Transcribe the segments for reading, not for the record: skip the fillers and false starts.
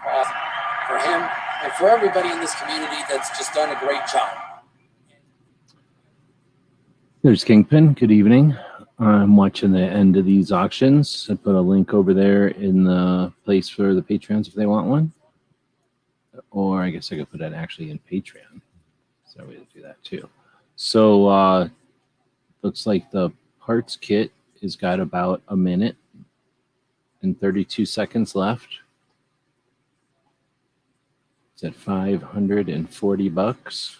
for him and for everybody in this community that's just done a great job. There's Kingpin. Good evening. I'm watching the end of these auctions. I put a link over there in the place for the Patreons if they want one. Or I guess I could put that actually in Patreon. Is there a way to do that too? So looks like the parts kit has got about a minute and 32 seconds left. It's at $540.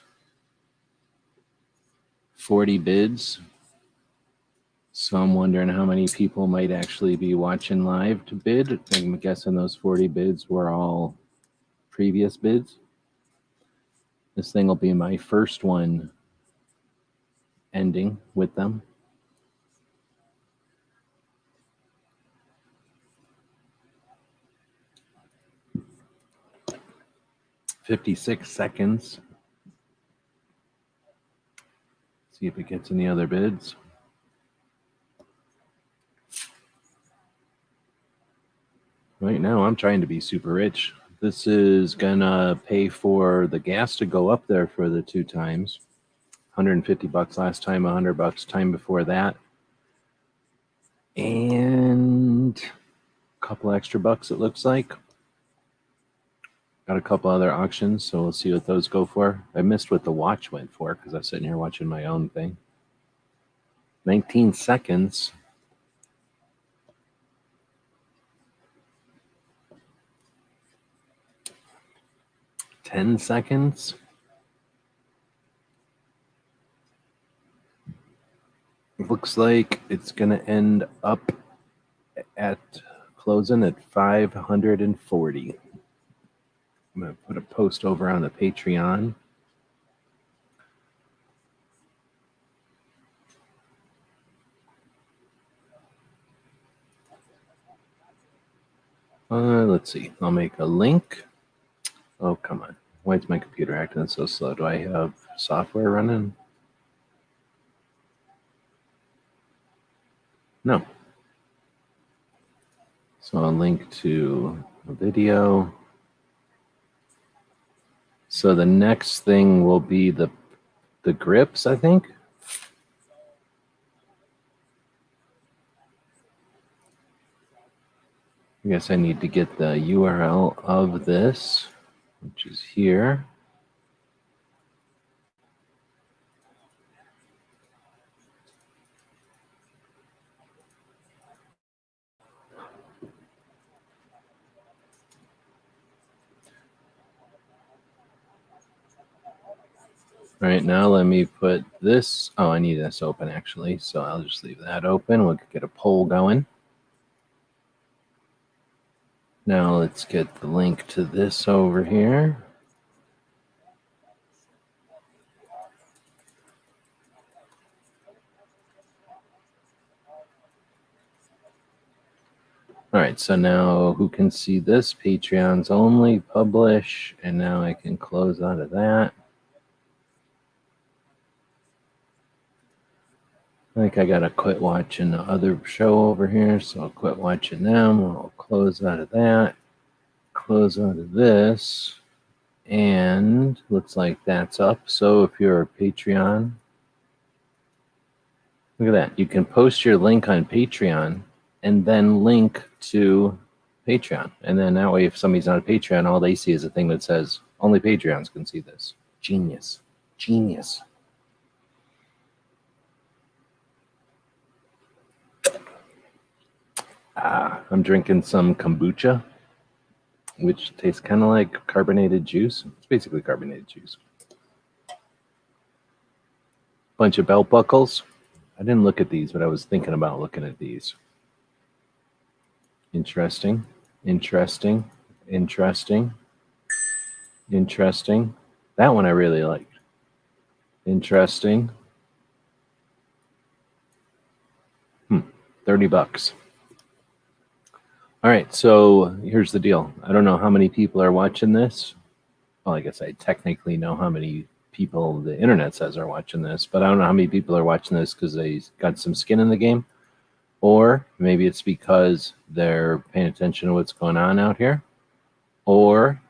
40 bids. So I'm wondering how many people might actually be watching live to bid. I'm guessing those 40 bids were all previous bids. This thing will be my first one ending with them. $56 seconds. See if it gets any other bids. Right now, I'm trying to be super rich. This is gonna pay for the gas to go up there for the 2 times. $150 last time, $100 time before that. And a couple extra bucks, it looks like. Got a couple other auctions, so we'll see what those go for. I missed what the watch went for because I was sitting here watching my own thing. 19 seconds. $10 seconds. It looks like it's going to end up at closing at 540. I'm going to put a post over on the Patreon. Let's see. I'll make a link. Oh, come on. Why is my computer acting so slow? Do I have software running? No. So I'll link to a video. So the next thing will be the grips, I think. I guess I need to get the URL of this, which is here. All right, now let me put this. Oh, I need this open actually, so I'll just leave that open. We'll get a poll going. Now let's get the link to this over here. All right, so now who can see this? Patreons only, publish, and now I can close out of that. I think I gotta quit watching the other show over here, so I'll quit watching them. I'll close out of that, close out of this, and looks like that's up. So if you're a Patreon, look at that. You can post your link on Patreon and then link to Patreon. And then that way, if somebody's on Patreon, all they see is a thing that says, only Patreons can see this. Genius. Genius. I'm drinking some kombucha, which tastes kind of like carbonated juice. It's basically carbonated juice. Bunch of belt buckles. I didn't look at these, but I was thinking about looking at these. Interesting, interesting, interesting, interesting. That one I really liked. Interesting. $30. All right, so here's the deal. I don't know how many people are watching this. Well, I guess I technically know how many people the internet says are watching this, but I don't know how many people are watching this because they got some skin in the game, or maybe it's because they're paying attention to what's going on out here, or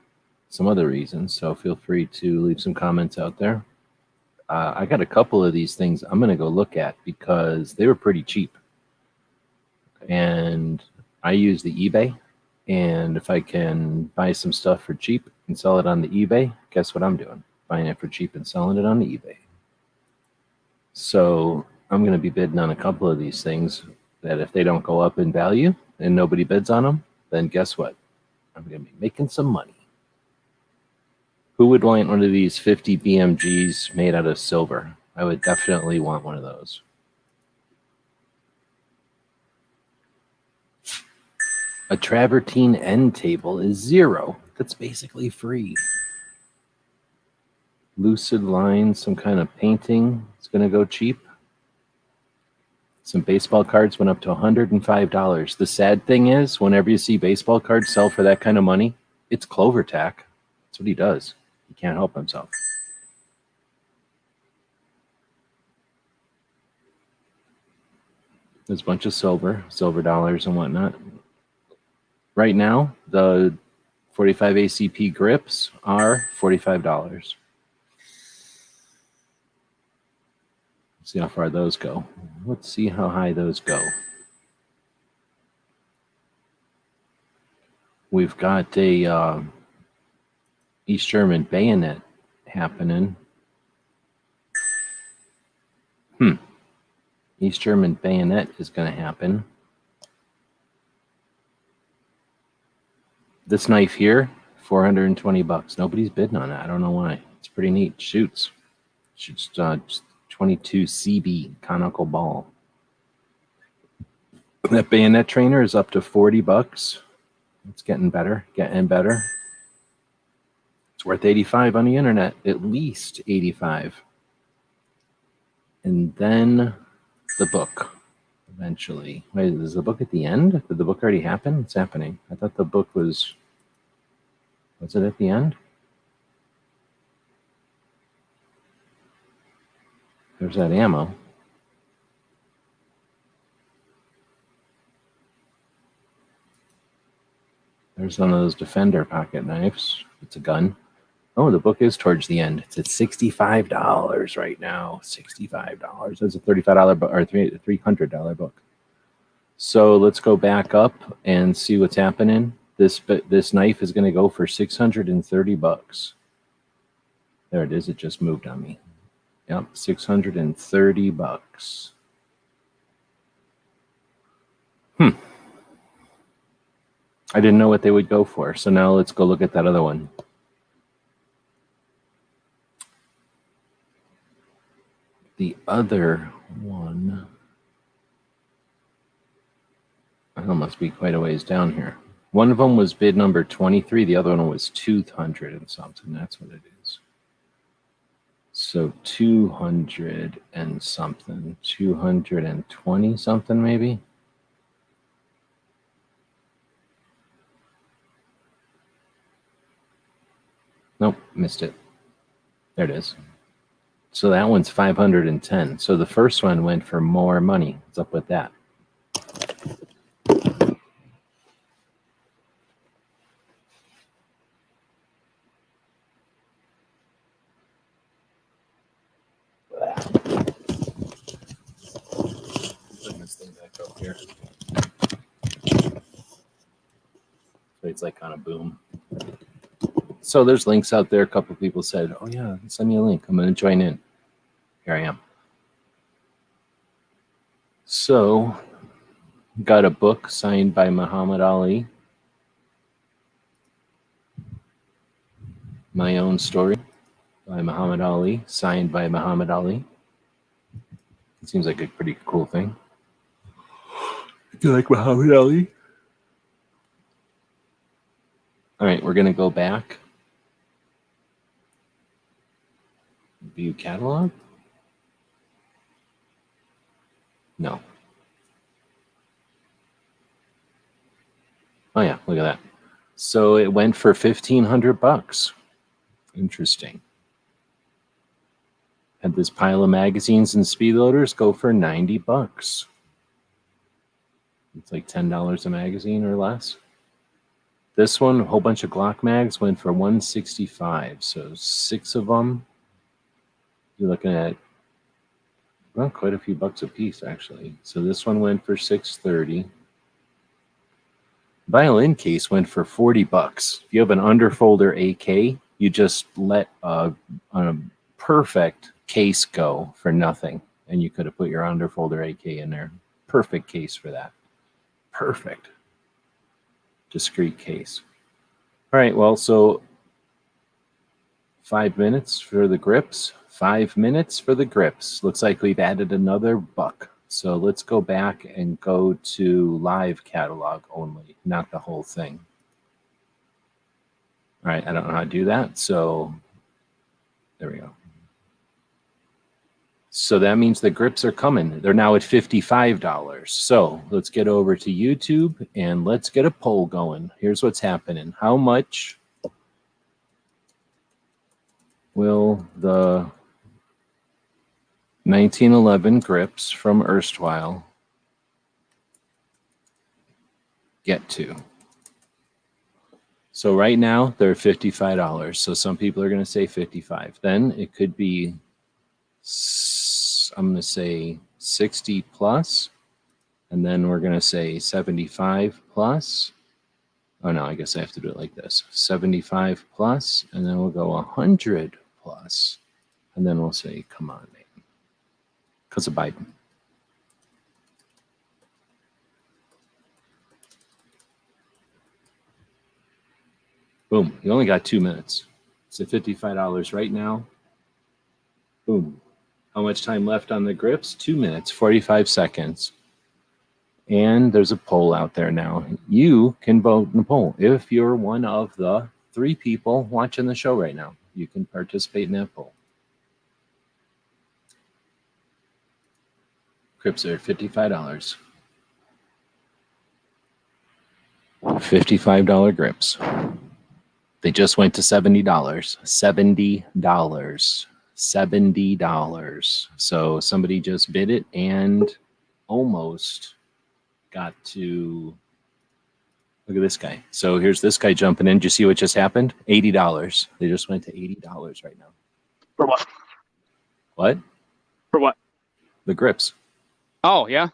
some other reasons. So feel free to leave some comments out there. I got a couple of these things I'm going to go look at because they were pretty cheap. And I use the eBay. And if I can buy some stuff for cheap and sell it on the eBay, guess what I'm doing? Buying it for cheap and selling it on the eBay. So I'm going to be bidding on a couple of these things that if they don't go up in value and nobody bids on them, then guess what? I'm going to be making some money. Who would want one of these 50 BMGs made out of silver? I would definitely want one of those. A travertine end table is $0. That's basically free. Lucid lines, some kind of painting. It's going to go cheap. Some baseball cards went up to $105. The sad thing is, whenever you see baseball cards sell for that kind of money, it's Clover Tack. That's what he does. He can't help himself. There's a bunch of silver dollars and whatnot. Right now, the 45 ACP grips are $45. See how far those go. Let's see how high those go. We've got a East German Bayonet happening. East German Bayonet is going to happen. This knife here, $420. Nobody's bidding on it. I don't know why. It's pretty neat. Shoots 22 CB conical ball. That bayonet trainer is up to $40. It's getting better, It's worth $85 on the internet, at least $85. And then the book, eventually. Wait, is the book at the end? Did the book already happen? It's happening. I thought the book was it at the end? There's that ammo. There's one of those Defender pocket knives. It's a gun. Oh, the book is towards the end. It's at $65 right now. $65. That's a $35 book or $300 book. So let's go back up and see what's happening. This knife is going to go for $630. There it is. It just moved on me. Yep, $630. I didn't know what they would go for. So now let's go look at that other one. The other one, that must be quite a ways down here. One of them was bid number 23. The other one was 200 and something. That's what it is. So 200 and something, 220 something maybe. Nope, missed it. There it is. So that one's 510. So the first one went for more money. What's up with that? Putting this thing back up here. So it's like on a boom. So there's links out there. A couple people said, oh yeah, send me a link. I'm going to join in. Here I am. So got a book signed by Muhammad Ali. My Own Story by Muhammad Ali, signed by Muhammad Ali. It seems like a pretty cool thing. Do you like Muhammad Ali? All right, we're going to go back. View catalog? No. Oh yeah, look at that. So it went for $1,500. Interesting. Had this pile of magazines and speed loaders go for $90. It's like $10 a magazine or less. This one, a whole bunch of Glock mags went for $165. So 6 of them, you're looking at, well, quite a few bucks a piece, actually. So this one went for $630. Violin case went for $40. If you have an underfolder AK, you just let a perfect case go for nothing, and you could have put your underfolder AK in there. Perfect case for that. Perfect. Discrete case. All right, well, so 5 minutes for the grips. 5 minutes for the grips. Looks like we've added another buck. So let's go back and go to live catalog only, not the whole thing. All right, I don't know how to do that. So there we go. So that means the grips are coming. They're now at $55. So let's get over to YouTube and let's get a poll going. Here's what's happening. How much will the 1911 grips from erstwhile get to? So right now they're $55. So some people are going to say 55. Then it could be, I'm going to say 60 plus, and then we're going to say 75 plus. Oh no, I guess I have to do it like this. 75 plus, and then we'll go 100 plus, and then we'll say, come on, man, because of Biden. Boom, you only got 2 minutes. It's at $55 right now. Boom. How much time left on the grips? 2 minutes, 45 seconds. And there's a poll out there now. You can vote in the poll. If you're one of the 3 people watching the show right now, you can participate in that poll. Grips are at $55. $55 grips. They just went to $70. $70. $70. So somebody just bid it and almost got to, look at this guy. So here's this guy jumping in. Do you see what just happened? $80. They just went to $80 right now. For what? What? For what? The grips. Oh, yeah.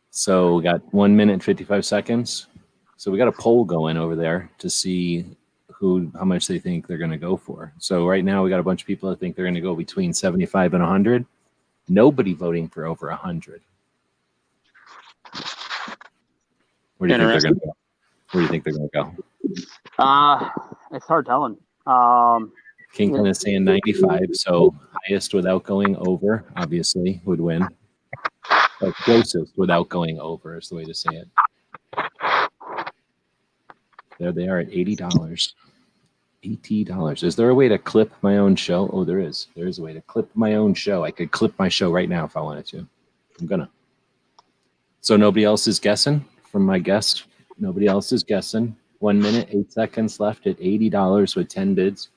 So we got 1 minute, 55 seconds. So we got a poll going over there to see how much they think they're going to go for. So right now we got a bunch of people that think they're going to go between 75 and 100. Nobody voting for over 100. Where do you think they're going to go? Where do you think they're going to go? It's hard telling. Kingpin is saying 95, so highest without going over, obviously, would win. Or closest without going over is the way to say it. There they are at $80. $80. Is there a way to clip my own show? Oh, there is. There is a way to clip my own show. I could clip my show right now if I wanted to. I'm gonna. So nobody else is guessing from my guest. Nobody else is guessing. 1 minute, 8 seconds left at $80 with 10 bids.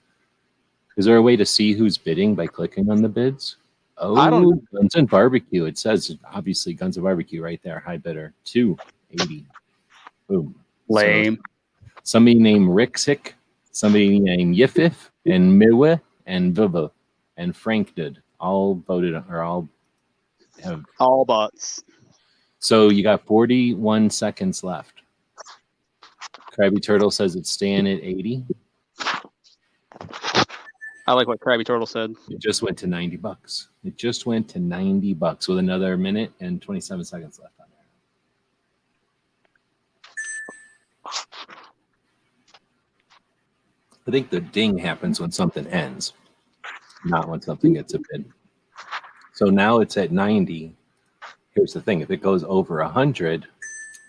Is there a way to see who's bidding by clicking on the bids? Oh, I don't. Guns and Barbecue. It says obviously Guns and Barbecue right there. High bidder. 280. Boom. Lame. So, somebody named Rixick, somebody named Yifif, and Miwe, and Viva, and Frank did. All voted, or all have. All butts. So you got 41 seconds left. Krabby Turtle says it's staying at 80. I like what Krabby Turtle said. It just went to $90. It just went to $90 with another minute and 27 seconds left on there. I think the ding happens when something ends, not when something gets a bid. So now it's at 90. Here's the thing. If it goes over 100,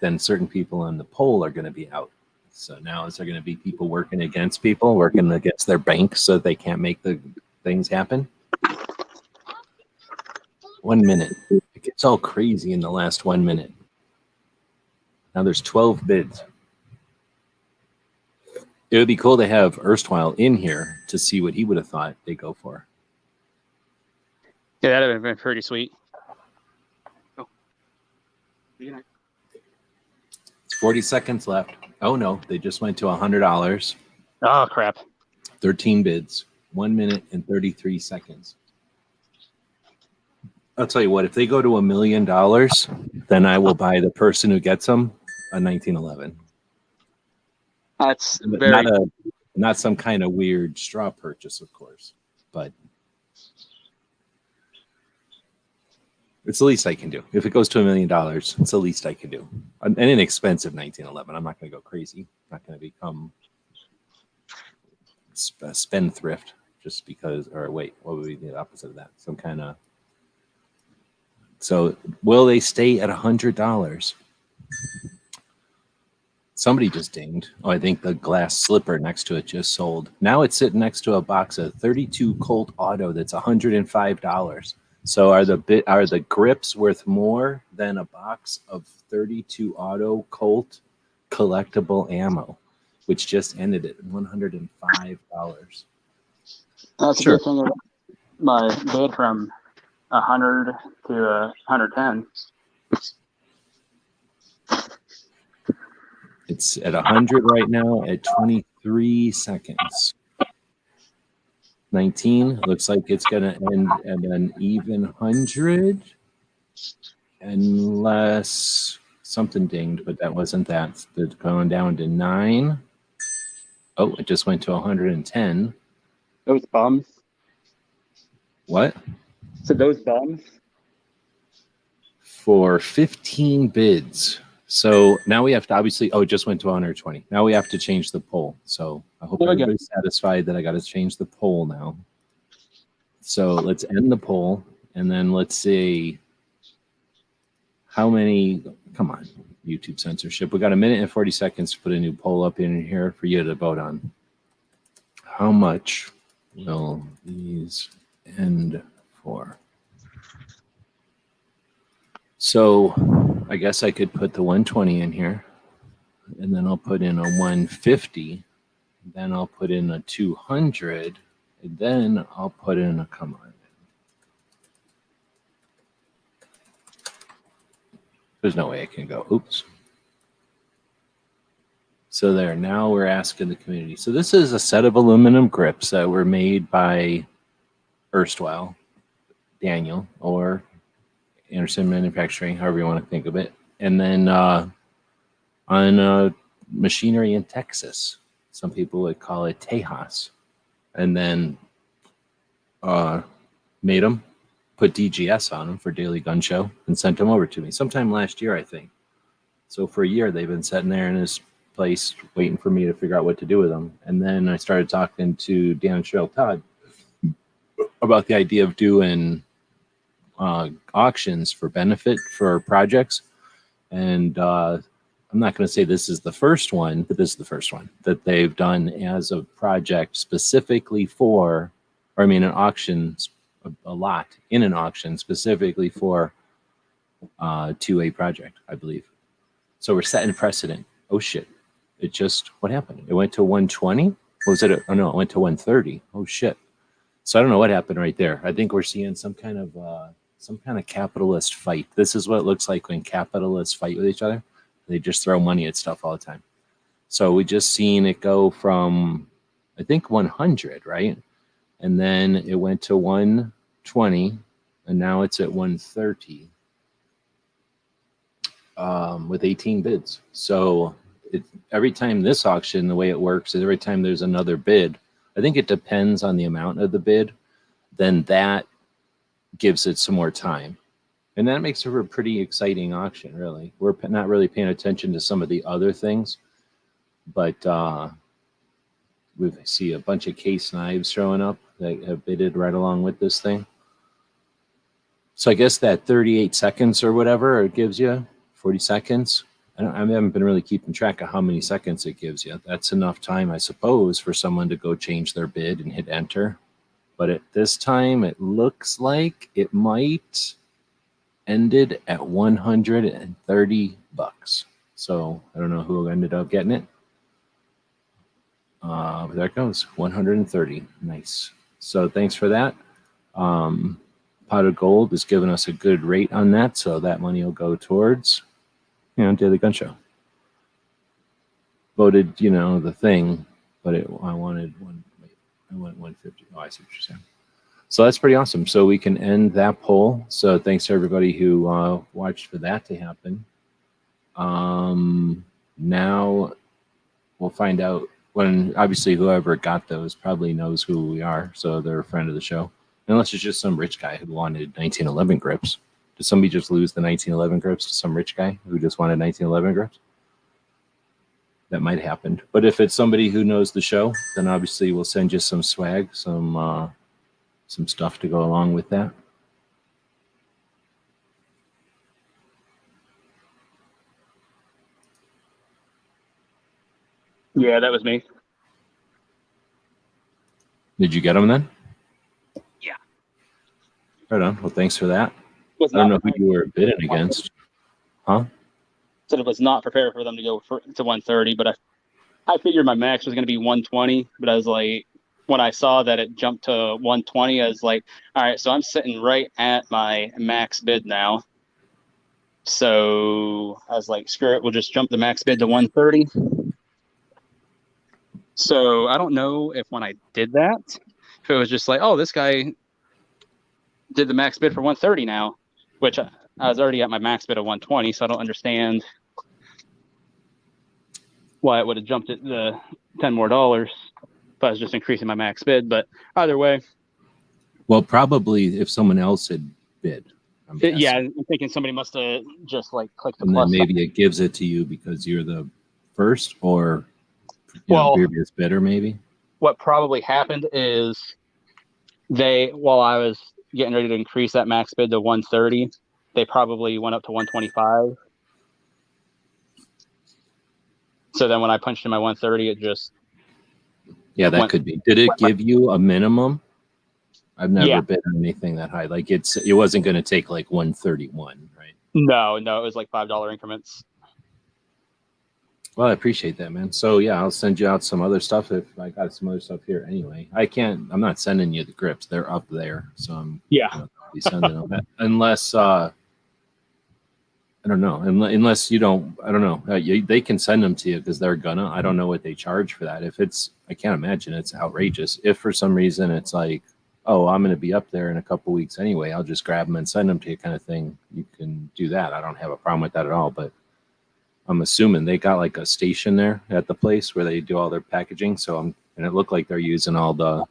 then certain people on the poll are going to be out. So now is there going to be people working against people, working against their banks so they can't make the things happen? 1 minute. It gets all crazy in the last 1 minute. Now there's 12 bids. It would be cool to have Erstwhile in here to see what he would have thought they go for. Yeah, that'd have been pretty sweet. Oh. It's 40 seconds left. Oh no, they just went to $100. Oh crap! 13 bids, 1 minute and 33 seconds. I'll tell you what, if they go to $1 million, then I will buy the person who gets them a 1911. That's But very. not some kind of weird straw purchase, of course, but it's the least I can do. If it goes to $1 million, it's the least I can do. An inexpensive 1911. I'm not going to go crazy. I'm not going to become a spendthrift just because. Or wait, what would be the opposite of that? Some kind of. So will they stay at $100? Somebody just dinged. Oh, I think the glass slipper next to it just sold. Now it's sitting next to a box of 32 Colt Auto that's $105. So are the grips worth more than a box of 32 Auto Colt collectible ammo, which just ended at $105? That's Sure. a good thing about my bid from 100 to 110. It's at 100 right now at 23 seconds. 19 looks like it's going to end at an even 100 unless something dinged, but that wasn't that. It's going down to 9. Oh, it just went to 110. Those bums. What? So those bums. For 15 bids. So now we have to obviously, it just went to 120. Now we have to change the poll. So I hope everybody's satisfied that I got to change the poll now. So let's end the poll and then let's see how many, come on, YouTube censorship. We got a minute and 40 seconds to put a new poll up in here for you to vote on. How much will these end for? So I guess I could put the 120 in here, and then I'll put in a 150, then I'll put in a 200, and then I'll put in a, come on. There's no way I can go, oops. So there, now we're asking the community. So this is a set of aluminum grips that were made by erstwhile Daniel or Anderson Manufacturing, however you want to think of it. And then on machinery in Texas, some people would call it Tejas. And then made them, put DGS on them for Daily Gun Show, and sent them over to me sometime last year, I think. So for a year, they've been sitting there in this place waiting for me to figure out what to do with them. And then I started talking to Dan and Cheryl Todd about the idea of doing auctions for benefit for projects. And I'm not going to say this is the first one, but this is the first one that they've done as a project specifically for, or I mean, an auction, a lot in an auction specifically for 2A project, I believe. So we're setting precedent. Oh shit. It just, what happened? It went to 120? Was it? Oh no, it went to 130. Oh shit. So I don't know what happened right there. I think we're seeing some kind of capitalist fight. This is what it looks like when capitalists fight with each other. They just throw money at stuff all the time. So we just seen it go from, I think 100, right? And then it went to 120, and now it's at 130 with 18 bids. So every time this auction, the way it works is every time there's another bid, I think it depends on the amount of the bid, then that gives it some more time. And that makes it for a pretty exciting auction, really. We're not really paying attention to some of the other things, but we see a bunch of case knives showing up that have bidded right along with this thing. So I guess that 38 seconds or whatever it gives you, 40 seconds. I haven't been really keeping track of how many seconds it gives you. That's enough time, I suppose, for someone to go change their bid and hit enter. But at this time, it looks like it might ended at $130. So I don't know who ended up getting it. But there it goes, 130. Nice. So thanks for that. Pot of Gold is giving us a good rate on that, so that money will go towards, Daily Gun Show. voted, the thing, but I wanted one. Wait, I went 150. Oh, I see what you're saying. So that's pretty awesome. So we can end that poll. So thanks to everybody who watched for that to happen. Now we'll find out when, obviously, whoever got those probably knows who we are. So they're a friend of the show. Unless it's just some rich guy who wanted 1911 grips. Did somebody just lose the 1911 grips to some rich guy who just wanted 1911 grips? That might have happened. But if it's somebody who knows the show, then obviously we'll send you some swag, some stuff to go along with that. Yeah, that was me. Did you get them then? Yeah. Right on. Well, thanks for that. Was I don't know not who you were bidding against. Huh? said it was not prepared for them to go to 130, but I figured my max was going to be 120, but I was like, when I saw that it jumped to 120, I was like, all right, so I'm sitting right at my max bid now. So I was like, screw it, we'll just jump the max bid to 130. So I don't know if when I did that, if it was just like, oh, this guy did the max bid for 130 now, which I was already at my max bid of 120, so I don't understand why it would have jumped it the $10 more if I was just increasing my max bid. But either way, well, probably if someone else had bid. I'm thinking somebody must have just like clicked the and plus then maybe sign. it gives it to you because you're the first, or previous bidder, maybe. What probably happened is while I was getting ready to increase that max bid to 130, they probably went up to 125. So then when I punched in my 130, it just that could be. Did it give you a minimum? I've never bid on anything that high. Like it wasn't going to take like 131, right? No, it was like $5 increments. Well, I appreciate that, man. So yeah, I'll send you out some other stuff if I got some other stuff here anyway. I'm not sending you the grips. They're up there. So I'm be sending them. Unless I don't know. Unless you don't, I don't know. They can send them to you because they're gonna. I don't know what they charge for that. I can't imagine it's outrageous. If for some reason it's like, oh, I'm going to be up there in a couple weeks anyway, I'll just grab them and send them to you, kind of thing. You can do that. I don't have a problem with that at all. But I'm assuming they got like a station there at the place where they do all their packaging. And it looked like they're using all the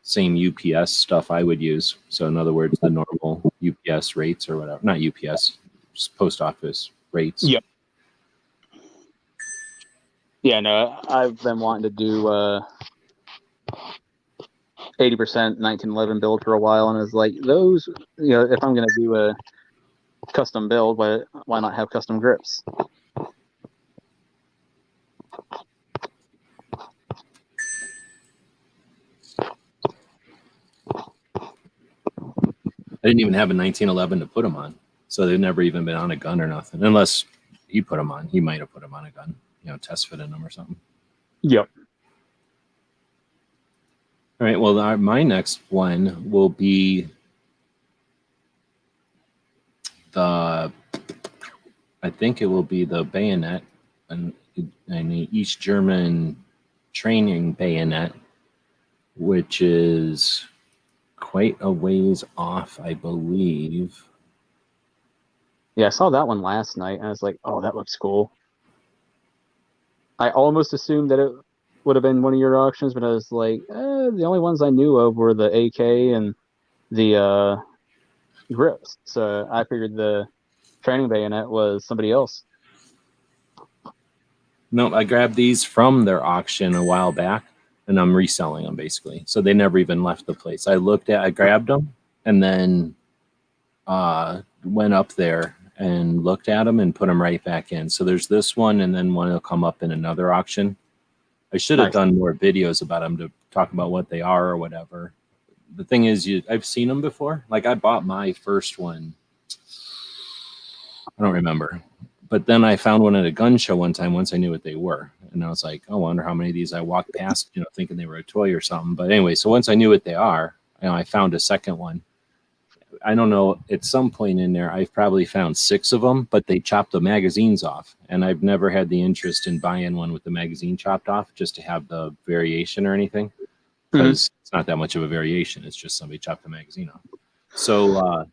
same UPS stuff I would use. So in other words, the normal UPS rates or whatever, not UPS, just post office rates. Yep. Yeah, no, I've been wanting to do 80% 1911 build for a while, and it's like those, if I'm going to do a custom build, why not have custom grips? I didn't even have a 1911 to put them on, so they've never even been on a gun or nothing. Unless he put them on, he might have put them on a gun, test fit in them or something. Yep. All right. Well, my next one will be I think it will be the Bayonet, and East German training bayonet, which is quite a ways off, I believe. Yeah, I saw that one last night, and I was like, oh, that looks cool. I almost assumed that it would have been one of your auctions, but I was like, the only ones I knew of were the AK and the grips. So I figured the training bayonet was somebody else. No, I grabbed these from their auction a while back, and I'm reselling them basically. So they never even left the place. I grabbed them, and then went up there and looked at them and put them right back in. So there's this one, and then one will come up in another auction. I should have done more videos about them to talk about what they are or whatever. The thing is, I've seen them before. Like I bought my first one. I don't remember. But then I found one at a gun show one time once I knew what they were. And I was like, I wonder how many of these I walked past, thinking they were a toy or something. But anyway, so once I knew what they are, I found a second one. I don't know, at some point in there, I've probably found 6 of them, but they chopped the magazines off. And I've never had the interest in buying one with the magazine chopped off just to have the variation or anything, because it's not that much of a variation. It's just somebody chopped the magazine off. So,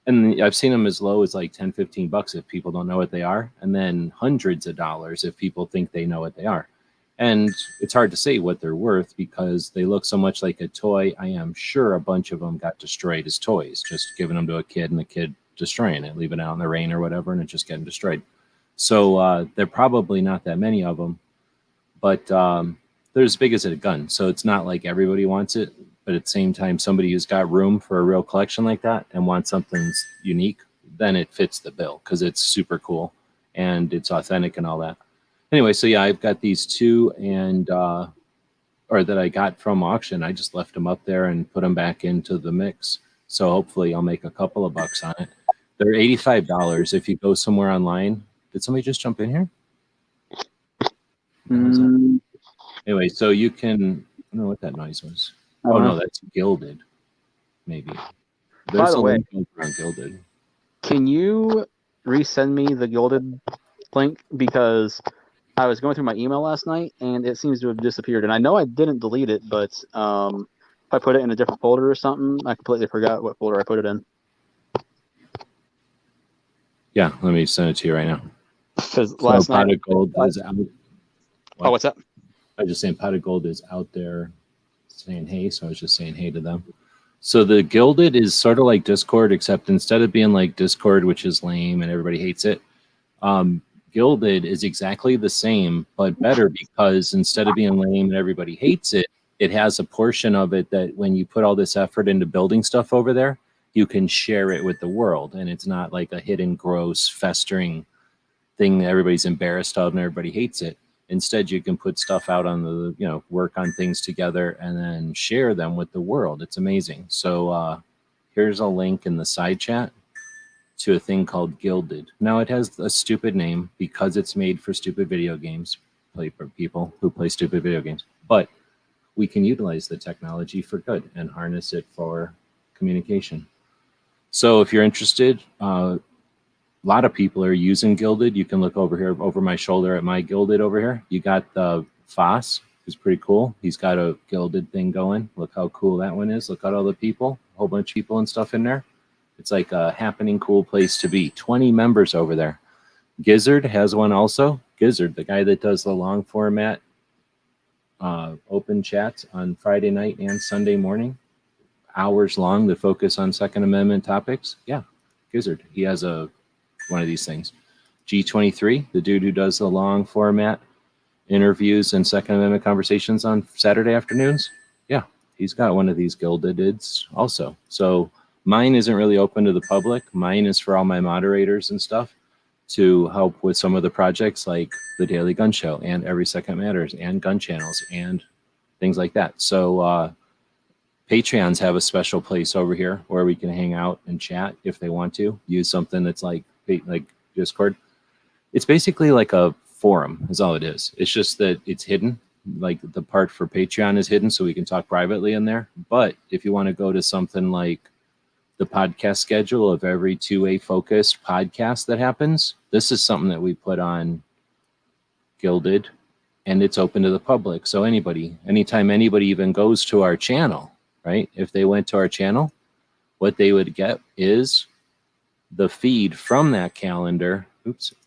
and I've seen them as low as like 10, 15 bucks if people don't know what they are, and then hundreds of dollars if people think they know what they are. And it's hard to say what they're worth because they look so much like a toy. I am sure a bunch of them got destroyed as toys, just giving them to a kid and the kid destroying it, leaving it out in the rain or whatever, and it just getting destroyed. So they're probably not that many of them, but they're as big as a gun. So it's not like everybody wants it, but at the same time, somebody who's got room for a real collection like that and wants something unique, then it fits the bill because it's super cool and it's authentic and all that. Anyway, so yeah, I've got these 2 and or that I got from auction. I just left them up there and put them back into the mix. So hopefully I'll make a couple of bucks on it. They're $85 if you go somewhere online. Did somebody just jump in here? Anyway, so you can, I don't know what that noise was. Oh no, that's Gilded. Maybe. There's By the way, link over on Gilded. Can you resend me the Gilded link? Because I was going through my email last night and it seems to have disappeared. And I know I didn't delete it, but if I put it in a different folder or something, I completely forgot what folder I put it in. Yeah, let me send it to you right now. Because last night, Pot of Gold is out. Oh, what's that? I was just saying Pot of Gold is out there saying hey, so I was just saying hey to them. So the Gilded is sort of like Discord, except instead of being like Discord, which is lame and everybody hates it, Gilded is exactly the same, but better because instead of being lame and everybody hates it, it has a portion of it that when you put all this effort into building stuff over there, you can share it with the world. And it's not like a hidden, gross, festering thing that everybody's embarrassed of and everybody hates it. Instead, you can put stuff out on the, work on things together and then share them with the world. It's amazing. So here's a link in the side chat to a thing called Gilded. Now it has a stupid name because it's made for stupid video games, for people who play stupid video games. But we can utilize the technology for good and harness it for communication. So if you're interested, a lot of people are using Gilded. You can look over here, over my shoulder at my Gilded over here. You got the Foss, who's pretty cool. He's got a Gilded thing going. Look how cool that one is. Look at all the people, a whole bunch of people and stuff in there. It's like a happening cool place to be. 20 members over there. Gizzard has one also. Gizzard, the guy that does the long format open chats on Friday night and Sunday morning, hours long to focus on Second Amendment topics. Yeah, Gizzard. He has one of these things. G23, the dude who does the long format interviews and Second Amendment conversations on Saturday afternoons. Yeah, he's got one of these Gildedids also. So mine isn't really open to the public. Mine is for all my moderators and stuff to help with some of the projects like the Daily Gun Show and Every Second Matters and gun channels and things like that. So Patreons have a special place over here where we can hang out and chat if they want to. Use something that's like Discord. It's basically like a forum is all it is. It's just that it's hidden. Like the part for Patreon is hidden so we can talk privately in there. But if you want to go to something like the podcast schedule of every 2A focused podcast that happens, this is something that we put on Gilded and it's open to the public. So anytime anybody even goes to our channel, right? If they went to our channel, what they would get is the feed from that calendar.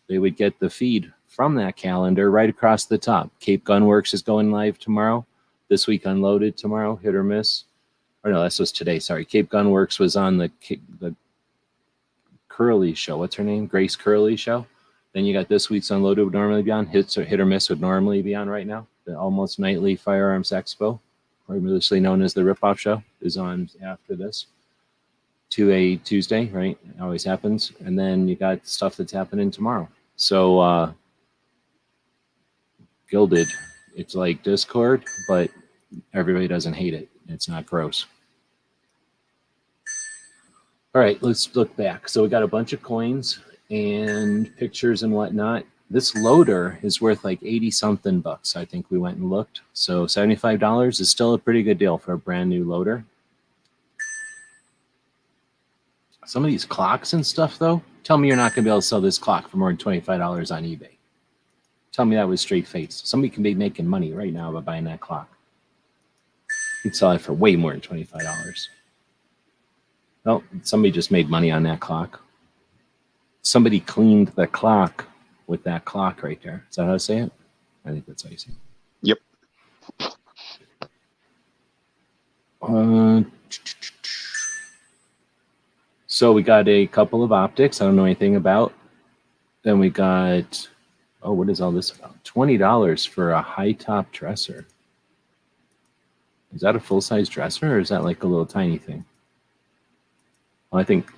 They would get the feed from that calendar right across the top. Cape Gunworks is going live tomorrow. This Week Unloaded tomorrow, hit or miss. Or no, this was today. Sorry. Cape Gunworks was on the Curly show. What's her name? Grace Curly show. Then you got This Week's Unloaded would normally be on. Hit or miss would normally be on right now. The almost nightly Firearms Expo, previously known as the Ripoff Show, is on after this. 2A Tuesday, right? It always happens. And then you got stuff that's happening tomorrow. So Gilded, it's like Discord, but everybody doesn't hate it. It's not gross. All right, let's look back. So we got a bunch of coins and pictures and whatnot. This loader is worth like 80 something bucks. I think we went and looked. So $75 is still a pretty good deal for a brand new loader. Some of these clocks and stuff, though. Tell me you're not going to be able to sell this clock for more than $25 on eBay. Tell me that was straight face. Somebody can be making money right now by buying that clock. You'd sell it for way more than $25. No, somebody just made money on that clock. Somebody cleaned the clock with that clock right there. Is that how to say it? I think that's how you say it. Yep. So we got a couple of optics I don't know anything about. Then we got, what is all this about? $20 for a high top dresser. Is that a full-size dresser or is that like a little tiny thing? Well, I think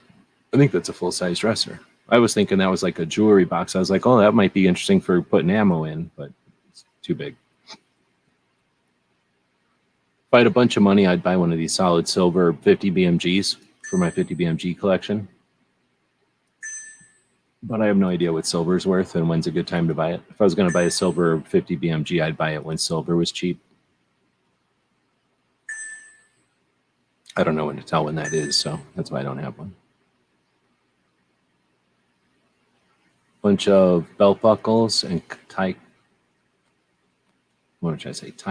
that's a full-size dresser. I was thinking that was like a jewelry box. I was like, oh, that might be interesting for putting ammo in, but it's too big. If I had a bunch of money, I'd buy one of these solid silver 50 BMGs for my 50 BMG collection. But I have no idea what silver is worth and when's a good time to buy it. If I was going to buy a silver 50 BMG, I'd buy it when silver was cheap. I don't know when to tell when that is, so that's why I don't have one. Bunch of belt buckles and tie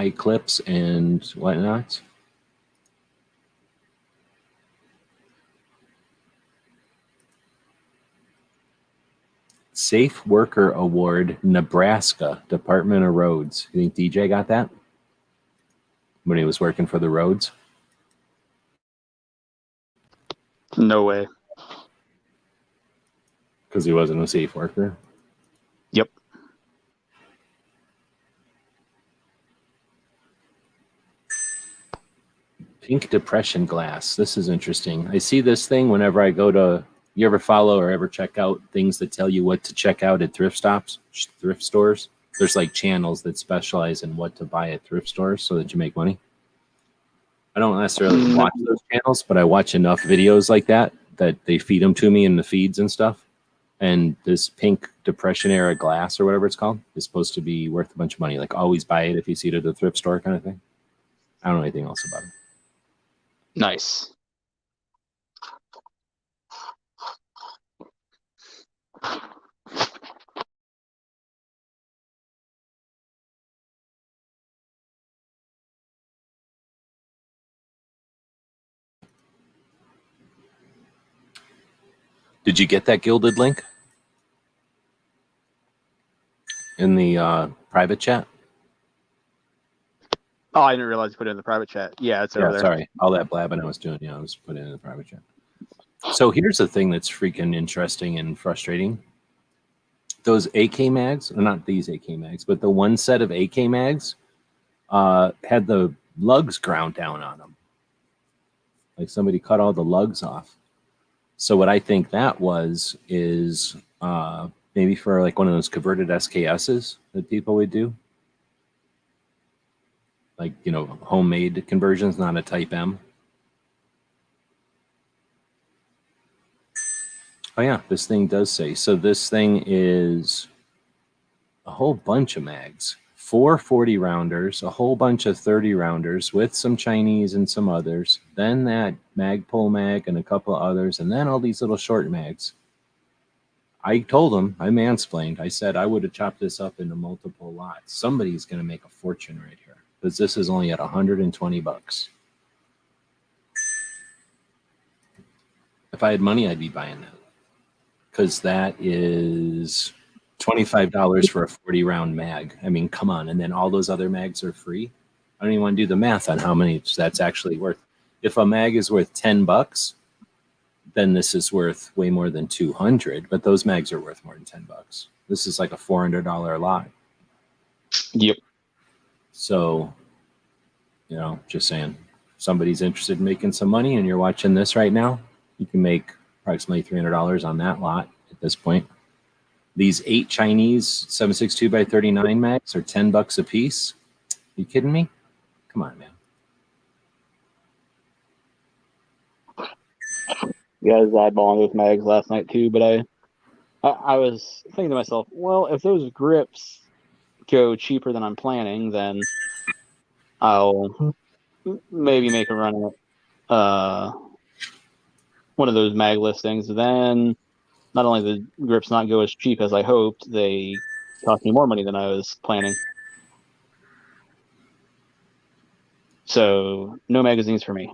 clips and whatnot. Safe Worker Award, Nebraska, Department of Roads. You think DJ got that when he was working for the roads? No way. Because he wasn't a safe worker? Yep. Pink depression glass. This is interesting. I see this thing whenever I go to, you ever follow or ever check out things that tell you what to check out at thrift stores? There's like channels that specialize in what to buy at thrift stores so that you make money. I don't necessarily watch those channels, but I watch enough videos like that they feed them to me in the feeds and stuff. And this pink depression era glass or whatever it's called is supposed to be worth a bunch of money. Like always buy it if you see it at the thrift store kind of thing. I don't know anything else about it. Nice. Did you get that gilded link in the private chat? Oh, I didn't realize you put it in the private chat. Yeah, it's over there. Sorry. All that blabbing I was doing, I was putting it in the private chat. So here's the thing that's freaking interesting and frustrating. Those AK mags, or not these AK mags, but the one set of AK mags had the lugs ground down on them. Like somebody cut all the lugs off. So what I think that is maybe for like one of those converted SKSs that people would do. Like, homemade conversions, not a Type M. Oh yeah, this thing does say. So this thing is a whole bunch of mags. 4 40 rounders, a whole bunch of 30 rounders with some Chinese and some others, then that Magpul mag and a couple of others, and then all these little short mags. I told them, I mansplained, I said I would have chopped this up into multiple lots. Somebody's going to make a fortune right here because this is only at $120. If I had money, I'd be buying that because that is $25 for a 40 round mag. I mean, come on. And then all those other mags are free. I don't even want to do the math on how many that's actually worth. If a mag is worth $10, then this is worth way more than 200, but those mags are worth more than $10. This is like a $400 lot. Yep. So, just saying, if somebody's interested in making some money and you're watching this right now, you can make approximately $300 on that lot at this point. These 8 Chinese 7.62 by 39 mags are $10 a piece. You kidding me? Come on, man. Yeah, I was eyeballing those mags last night too, but I was thinking to myself, well, if those grips go cheaper than I'm planning, then I'll maybe make a run at one of those mag listings. Then not only the grips not go as cheap as I hoped, they cost me more money than I was planning. So no magazines for me.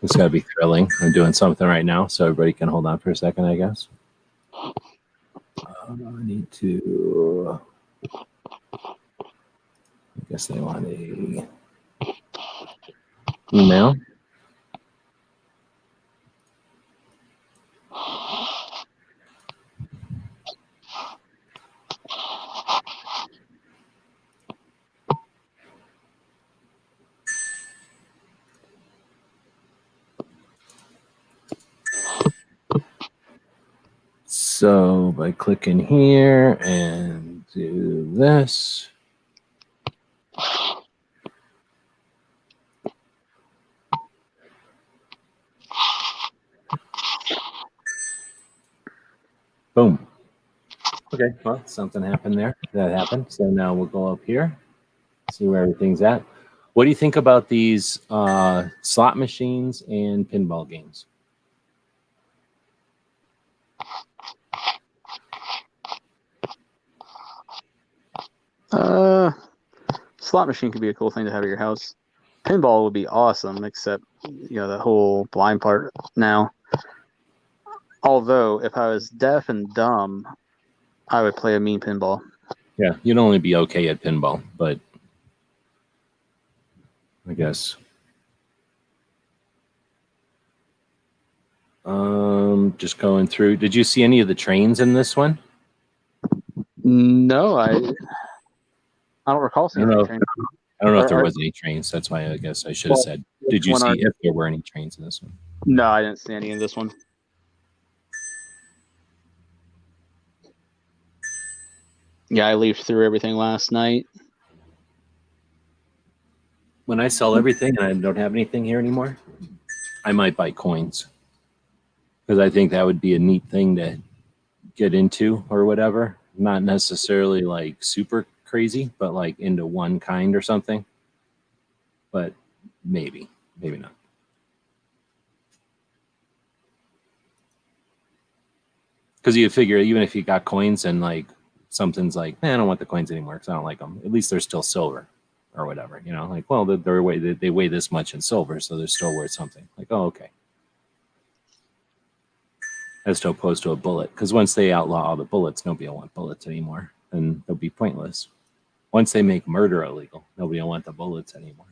It's got to be thrilling. I'm doing something right now, so everybody can hold on for a second, I guess. I need to. I guess they want a email. So by clicking here and do this. Boom. Okay, well, something happened there. That happened. So now we'll go up here, see where everything's at. What do you think about these slot machines and pinball games? Slot machine could be a cool thing to have at your house. Pinball would be awesome, except the whole blind part now. Although if I was deaf and dumb, I would play a mean pinball. Yeah, you'd only be okay at pinball, but I guess. Just going through. Did you see any of the trains in this one? No, I don't recall seeing any trains. I don't know if there was any trains. That's why I guess I should have said. Did you see if there were any trains in this one? No, I didn't see any in this one. Yeah, I leafed through everything last night. When I sell everything and I don't have anything here anymore, I might buy coins. Because I think that would be a neat thing to get into or whatever. Not necessarily like super crazy, but like into one kind or something. But maybe not. Because you figure even if you got coins and like something's like, I don't want the coins anymore because I don't like them. At least they're still silver or whatever, like, well, they weigh this much in silver, so they're still worth something. Like, oh, okay. As opposed to a bullet, because once they outlaw all the bullets, nobody will want bullets anymore, and they'll be pointless. Once they make murder illegal, nobody will want the bullets anymore.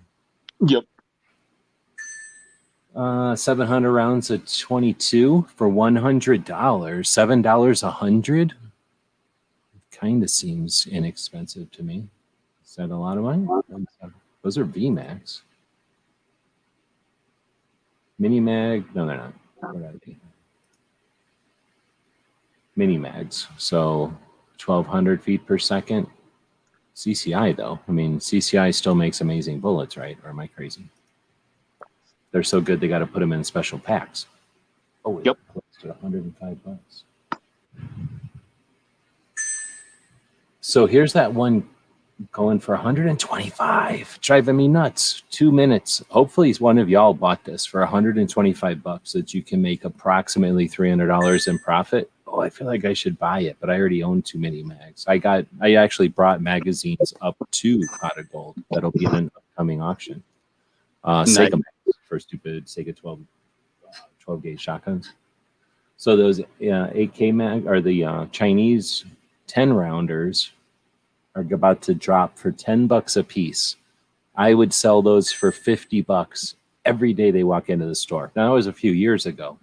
Yep. 700 rounds of 22 for $100. $7 100. Kind of seems inexpensive to me. Is that a lot of money? Those are VMAX. Mini mag? No, they're not. What are they? Mini mags. So 1,200 feet per second. CCI though. I mean, CCI still makes amazing bullets, right? Or am I crazy? They're so good they got to put them in special packs. Oh, yep. At $105. So here's that one going for 125, driving me nuts. 2 minutes. Hopefully one of y'all bought this for $125 that you can make approximately $300 in profit. Oh, I feel like I should buy it, but I already own too many mags. I actually brought magazines up to Pot of Gold that'll be in an upcoming auction. Sega mags for stupid Sega 12 gauge shotguns. So those AK mag or the Chinese 10 rounders are about to drop for $10 a piece. I would sell those for $50 every day they walk into the store. Now, that was a few years ago,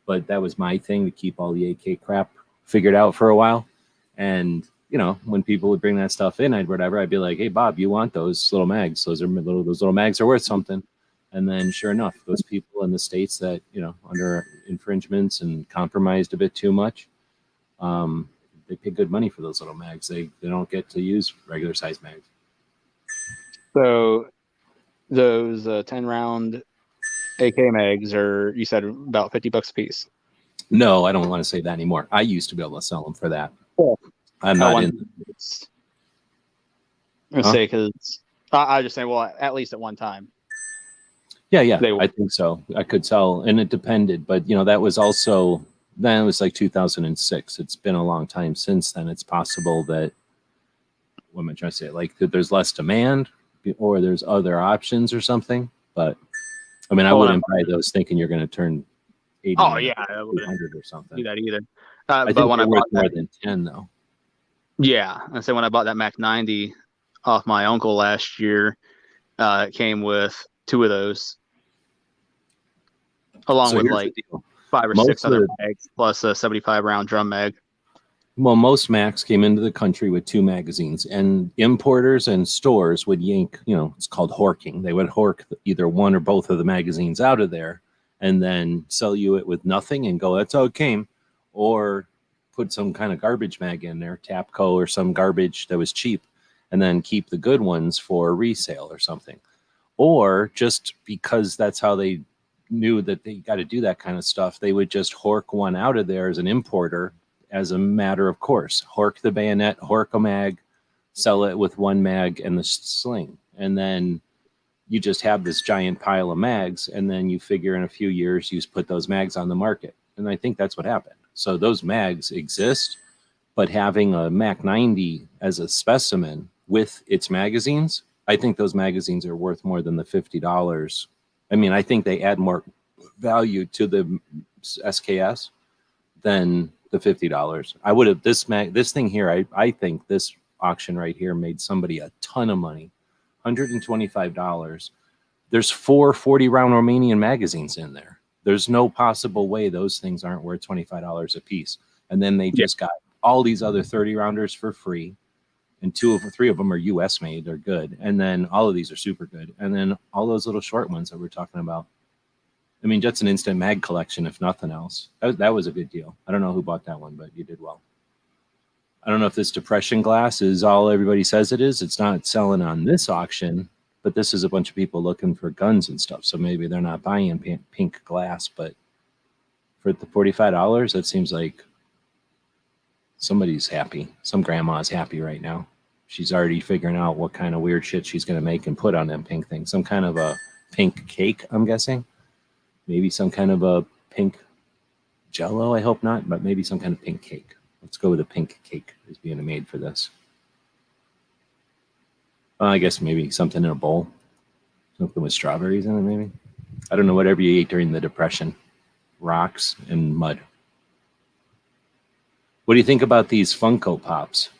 but that was my thing to keep all the AK crap figured out for a while. And when people would bring that stuff in, I'd be like, hey, Bob, you want those little mags? Those little mags are worth something. And then sure enough, those people in the States that, under infringements and compromised a bit too much, they pay good money for those little mags. They don't get to use regular size mags. So those 10-round AK mags are, you said, about $50 a piece. No, I don't want to say that anymore. I used to be able to sell them for that. Cool. I'm not in. I'm gonna say because I just say, well, at least at one time. Yeah, I think so. I could sell, and it depended, but that was also then it was like 2006. It's been a long time since then. It's possible that what am I trying to say? Like that there's less demand, or there's other options or something. But I mean, I wouldn't buy those thinking you're going to turn 80. Oh yeah, 200 or something. Do that either. I but think when they're I worth bought more that, than 10 though. Yeah, I say when I bought that Mac 90 off my uncle last year, it came with 2 of those, along with like 5 or 6 other mags plus a 75-round drum mag. Well, most Macs came into the country with 2 magazines, and importers and stores would yank, it's called horking. They would hork either one or both of the magazines out of there and then sell you it with nothing and go, that's how it came. Or put some kind of garbage mag in there, Tapco or some garbage that was cheap, and then keep the good ones for resale or something. Or just because that's how they knew that they got to do that kind of stuff, they would just hork one out of there as an importer as a matter of course. Hork the Bayonet, hork a mag, sell it with 1 mag and the sling. And then you just have this giant pile of mags, and then you figure in a few years you put those mags on the market. And I think that's what happened. So those mags exist, but having a Mac 90 as a specimen with its magazines, I think those magazines are worth more than the $50. I mean, I think they add more value to the SKS than the $50. I would have this thing here. I think this auction right here made somebody a ton of money, $125. There's 4 40-round Romanian magazines in there. There's no possible way those things aren't worth $25 a piece. And then they just got all these other 30-rounders for free, and 2 or 3 of them are U.S. made. They're good, and then all of these are super good. And then all those little short ones that we're talking about. I mean, just an instant mag collection, if nothing else. That was a good deal. I don't know who bought that one, but you did well. I don't know if this depression glass is all everybody says it is. It's not selling on this auction, but this is a bunch of people looking for guns and stuff. So maybe they're not buying pink glass, but for the $45, that seems like somebody's happy. Some grandma's happy right now. She's already figuring out what kind of weird shit she's going to make and put on them pink things. Some kind of a pink cake, I'm guessing. Maybe some kind of a pink Jello. I hope not, but maybe some kind of pink cake. Let's go with a pink cake is being made for this. I guess maybe something in a bowl. Something with strawberries in it, maybe. I don't know, whatever you ate during the Depression. Rocks and mud. What do you think about these Funko Pops?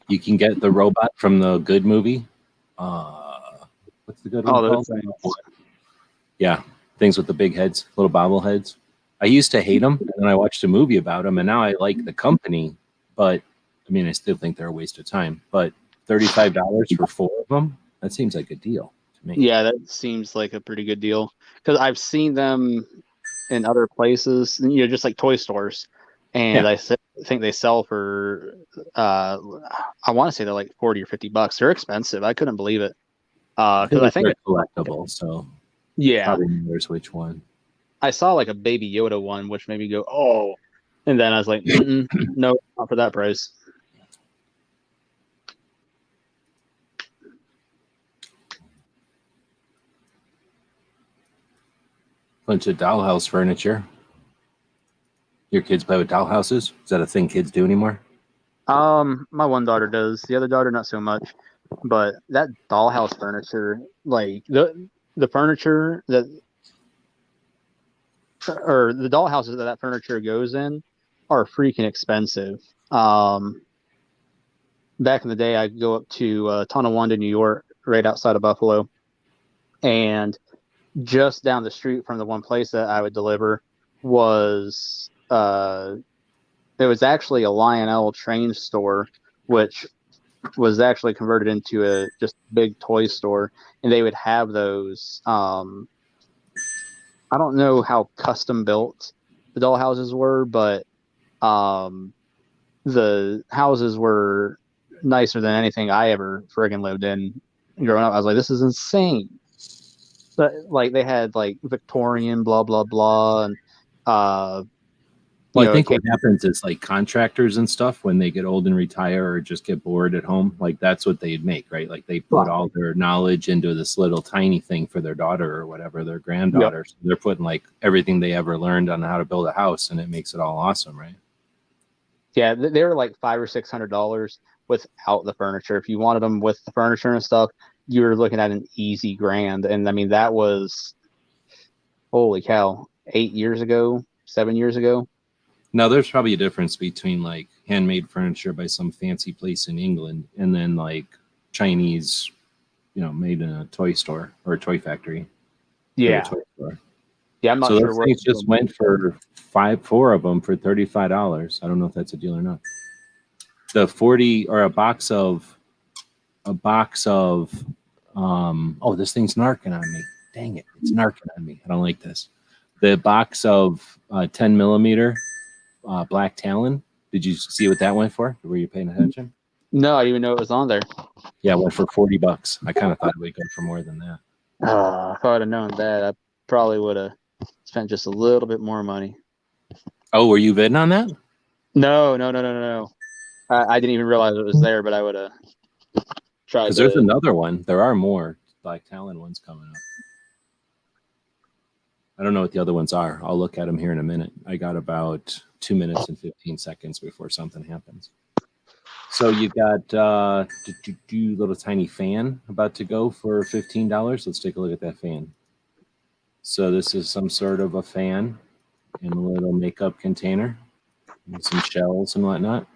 You can get the robot from the Good movie. What's the good one called? Yeah, things with the big heads, little bobbleheads. I used to hate them, and then I watched a movie about them, and now I like the company. But I mean, I still think they're a waste of time. But $35 for 4 of them, that seems like a deal to me. Yeah, that seems like a pretty good deal because I've seen them in other places, just like toy stores, and I think they sell for I want to say they're like $40 or $50. They're expensive. I couldn't believe it because I think they're collectible. So yeah, probably matters which one. I saw like a Baby Yoda one, which made me go, oh, and then I was like, no, not for that price. Bunch of dollhouse furniture. Your kids play with dollhouses? Is that a thing kids do anymore? My one daughter does. The other daughter, not so much. But that dollhouse furniture, like the furniture or the dollhouses that furniture goes in, are freaking expensive. Back in the day, I'd go up to Tonawanda, New York, right outside of Buffalo, and just down the street from the one place that I would deliver was It was actually a Lionel train store, which was actually converted into a just big toy store, and they would have those. I don't know how custom built the doll houses were, but um, the houses were nicer than anything I ever friggin' lived in growing up. I was like, this is insane. But like they had like Victorian, blah blah blah, and uh, Well, I it think came. what happens is like contractors and stuff when they get old and retire or just get bored at home, like that's what they'd make, right? Like they put all their knowledge into this little tiny thing for their daughter or whatever, their Yep. granddaughter. So they're putting like everything they ever learned on how to build a house, and it makes it all awesome, right? Yeah, they were like $500 or $600 without the furniture. If you wanted them with the furniture and stuff, you were looking at an easy grand. And I mean, that was holy cow, 8 years ago, 7 years ago. Now, there's probably a difference between like handmade furniture by some fancy place in England and then like Chinese, made in a toy store or a toy factory. Yeah, Toy store. yeah, I'm not So sure those where. things just went for four of them for $35. I don't know if that's a deal or not. The 40 or a box of this thing's narking on me. Dang it, it's narking on me. I don't like this. The box of 10 millimeter Black Talon. Did you see what that went for? Were you paying attention? No, I didn't even know it was on there. Yeah, it went for $40. I kind of thought it would go for more than that. If I would have known that, I probably would have spent just a little bit more money. Oh, were you bidding on that? No. I didn't even realize it was there, but I would have tried Because to. there's another one. There are more Black Talon ones coming up. I don't know what the other ones are. I'll look at them here in a minute. I got about 2 minutes and 15 seconds before something happens. So you got little tiny fan about to go for $15. Let's take a look at that fan. So this is some sort of a fan in a little makeup container and some shells and whatnot.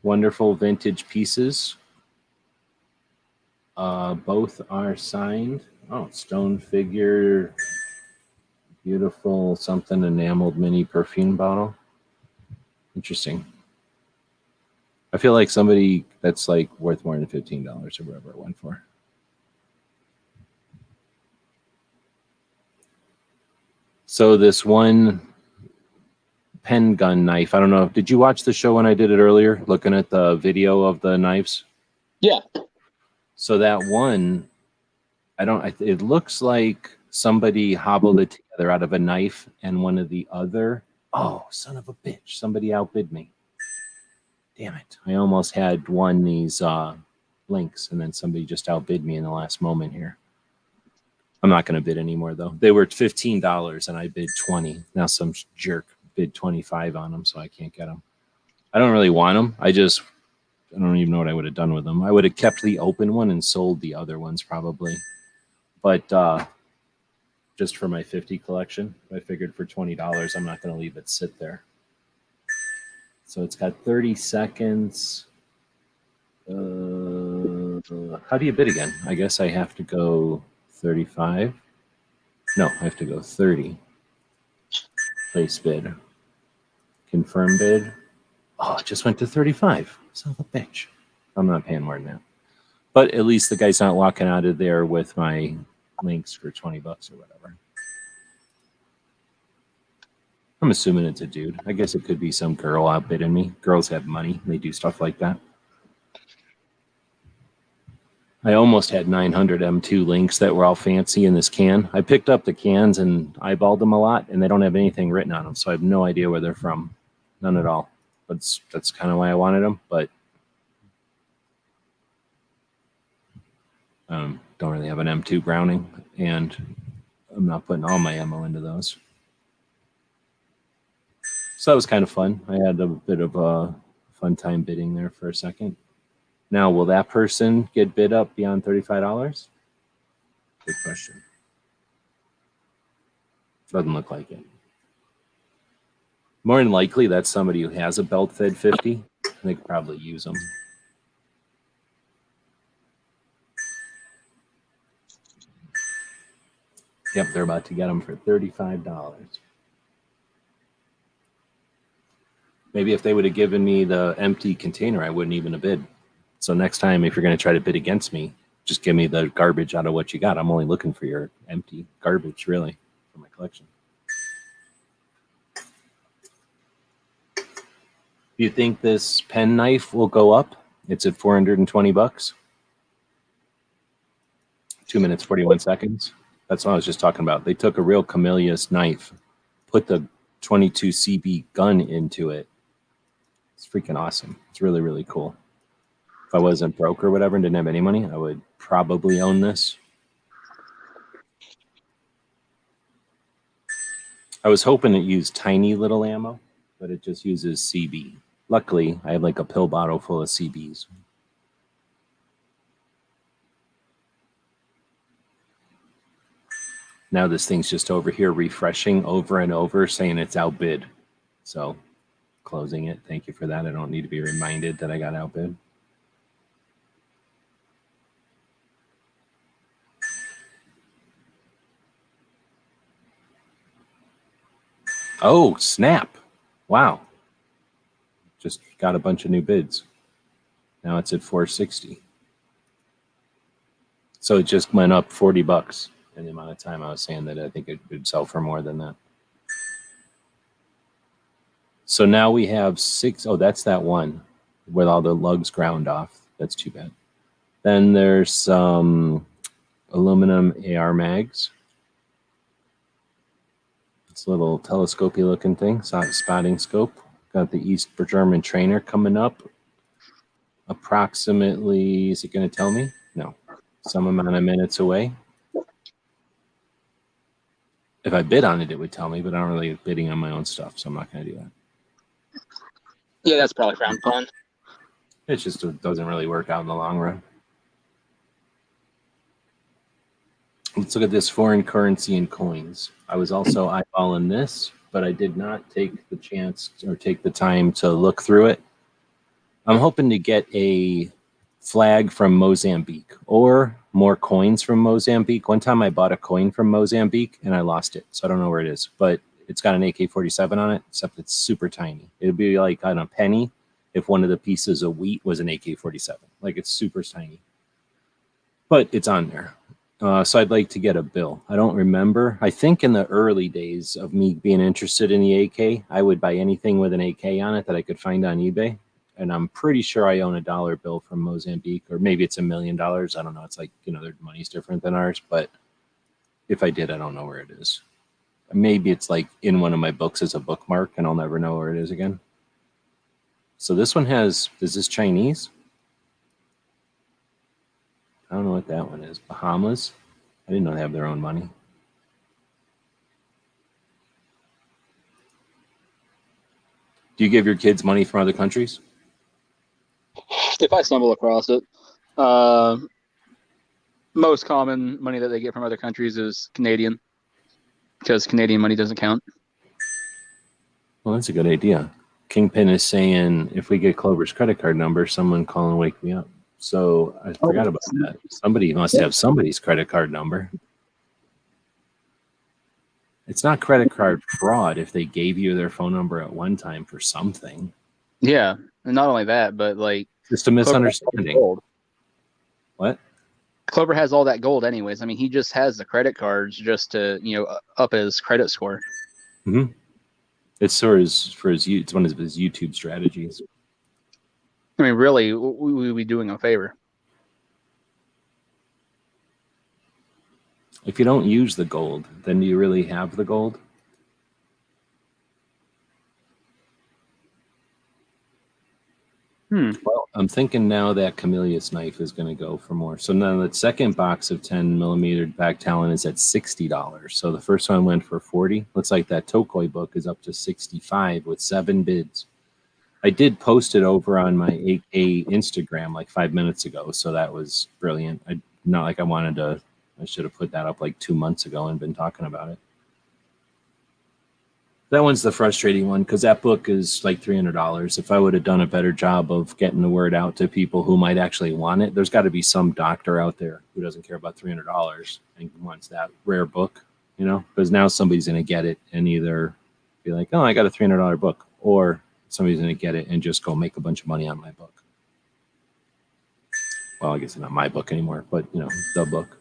Wonderful vintage pieces. Both are signed. Oh, stone figure. Beautiful something enameled mini perfume bottle. Interesting. I feel like somebody that's like worth more than $15 or whatever it went for. So this one pen gun knife. I don't know. Did you watch the show when I did it earlier? Looking at the video of the knives. Yeah. So that one, it looks like somebody hobbled it together out of a knife and one of the other. Oh, son of a bitch. Somebody outbid me. Damn it. I almost had won these links and then somebody just outbid me in the last moment here. I'm not going to bid anymore though. They were $15 and I bid 20. Now some jerk bid 25 on them, so I can't get them. I don't really want them. I don't even know what I would have done with them. I would have kept the open one and sold the other ones probably. But just for my 50 collection, I figured for $20, I'm not going to leave it sit there. So it's got 30 seconds. How do you bid again? I guess I have to go 35. No, I have to go 30. Place bid. Confirm bid. Oh, it just went to 35. Son of a bitch. I'm not paying more than that. But at least the guy's not walking out of there with my links for $20 or whatever. I'm assuming it's a dude. I guess it could be some girl outbidding me. Girls have money. They do stuff like that. I almost had 900 M2 links that were all fancy in this can. I picked up the cans and eyeballed them a lot, and they don't have anything written on them, so I have no idea where they're from. None at all. But that's kind of why I wanted them, but don't really have an M2 Browning, and I'm not putting all my ammo into those. So that was kind of fun. I had a bit of a fun time bidding there for a second. Now, will that person get bid up beyond $35? Good question. Doesn't look like it. More than likely, that's somebody who has a belt-fed 50. They could probably use them. Yep, they're about to get them for $35. Maybe if they would have given me the empty container, I wouldn't even have bid. So next time, if you're going to try to bid against me, just give me the garbage out of what you got. I'm only looking for your empty garbage, really, for my collection. Do you think this pen knife will go up? It's at $420. 2 minutes, 41 seconds. That's what I was just talking about. They took a real Camellias knife, put the 22 CB gun into it. It's freaking awesome. It's really, really cool. If I wasn't broke or whatever and didn't have any money, I would probably own this. I was hoping it used tiny little ammo, but it just uses CB. Luckily, I have like a pill bottle full of CBs. Now this thing's just over here refreshing over and over, saying it's outbid. So closing it. Thank you for that. I don't need to be reminded that I got outbid. Oh, snap. Wow. Just got a bunch of new bids. Now it's at 460. So it just went up $40 in the amount of time I was saying that I think it would sell for more than that. So now we have 6. Oh, that's that one with all the lugs ground off. That's too bad. Then there's some aluminum AR mags. This little telescopy looking thing, spotting scope. Got the East German trainer coming up. Approximately, is it going to tell me? No. Some amount of minutes away. If I bid on it, it would tell me, but I don't really bidding on my own stuff, so I'm not going to do that. Yeah, that's probably frowned upon. It just doesn't really work out in the long run. Let's look at this foreign currency and coins. I was also eyeballing this, but I did not take the chance or take the time to look through it. I'm hoping to get a flag from Mozambique or more coins from Mozambique. One time I bought a coin from Mozambique and I lost it, so I don't know where it is, but it's got an AK-47 on it, except it's super tiny. It'd be like on a penny if one of the pieces of wheat was an AK-47. Like, it's super tiny. But it's on there. So I'd like to get a bill. I don't remember. I think in the early days of me being interested in the AK, I would buy anything with an AK on it that I could find on eBay. And I'm pretty sure I own a dollar bill from Mozambique, or maybe it's $1 million. I don't know. It's like, their money's different than ours. But if I did, I don't know where it is. Maybe it's like in one of my books as a bookmark, and I'll never know where it is again. So this one is this Chinese? I don't know what that one is. Bahamas? I didn't know they have their own money. Do you give your kids money from other countries? If I stumble across it. Most common money that they get from other countries is Canadian, because Canadian money doesn't count. Well, that's a good idea. Kingpin is saying, if we get Clover's credit card number, someone call and wake me up. So I forgot about that. Somebody must have somebody's credit card number. It's not credit card fraud if they gave you their phone number at one time for something. Yeah, and not only that, but like just a misunderstanding. What? Clover has all that gold anyways. I mean, he just has the credit cards just to, up his credit score. Mm-hmm. It's it's one of his YouTube strategies. I mean, really, we would be doing him a favor. If you don't use the gold, then do you really have the gold? Well, I'm thinking now that Camellias knife is going to go for more. So now the second box of 10 millimeter back talon is at $60. So the first one went for $40. Looks like that Tokoi book is up to $65 with 7 bids. I did post it over on my AK Instagram like 5 minutes ago, so that was brilliant. Not like I should have put that up like 2 months ago and been talking about it. That one's the frustrating one because that book is like $300. If I would have done a better job of getting the word out to people who might actually want it, there's got to be some doctor out there who doesn't care about $300 and wants that rare book. you know, because now somebody's going to get it and either be like, oh, I got a $300 book, or somebody's going to get it and just go make a bunch of money on my book. Well, I guess it's not my book anymore, but, you know, the book.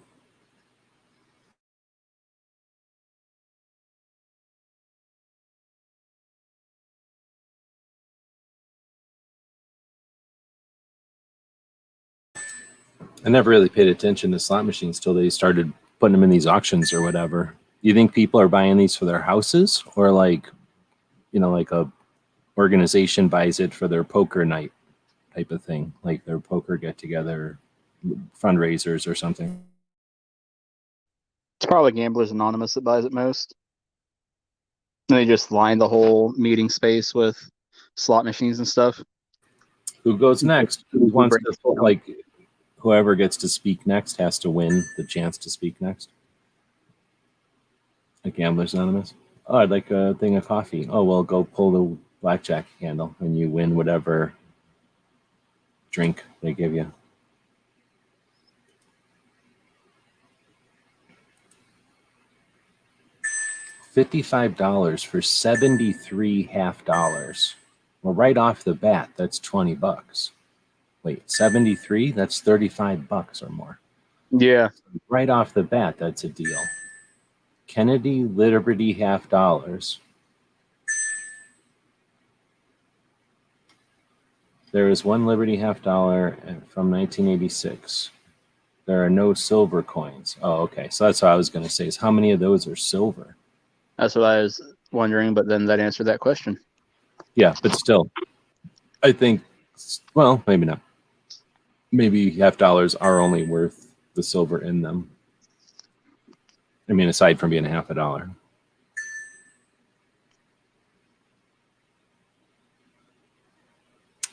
I never really paid attention to slot machines till they started putting them in these auctions or whatever. You think people are buying these for their houses, or like, you know, like a organization buys it for their poker night type of thing, like their poker get together, fundraisers or something? It's probably Gamblers Anonymous that buys it most. And they just line the whole meeting space with slot machines and stuff. Who goes next? Who wants to, like, whoever gets to speak next has to win the chance to speak next. Like Gamblers Anonymous. Oh, I'd like a thing of coffee. Oh, well, go pull the blackjack handle and you win whatever drink they give you. $55 for 73 half dollars. Well, right off the bat, that's $20. Wait, 73? That's $35 or more. Yeah. Right off the bat, that's a deal. Kennedy Liberty half dollars. There is one Liberty half dollar from 1986. There are no silver coins. Oh, okay. So that's what I was going to say, is how many of those are silver? That's what I was wondering, but then that answered that question. Yeah, but still, I think, well, maybe not. Maybe half dollars are only worth the silver in them. I mean, aside from being half a dollar.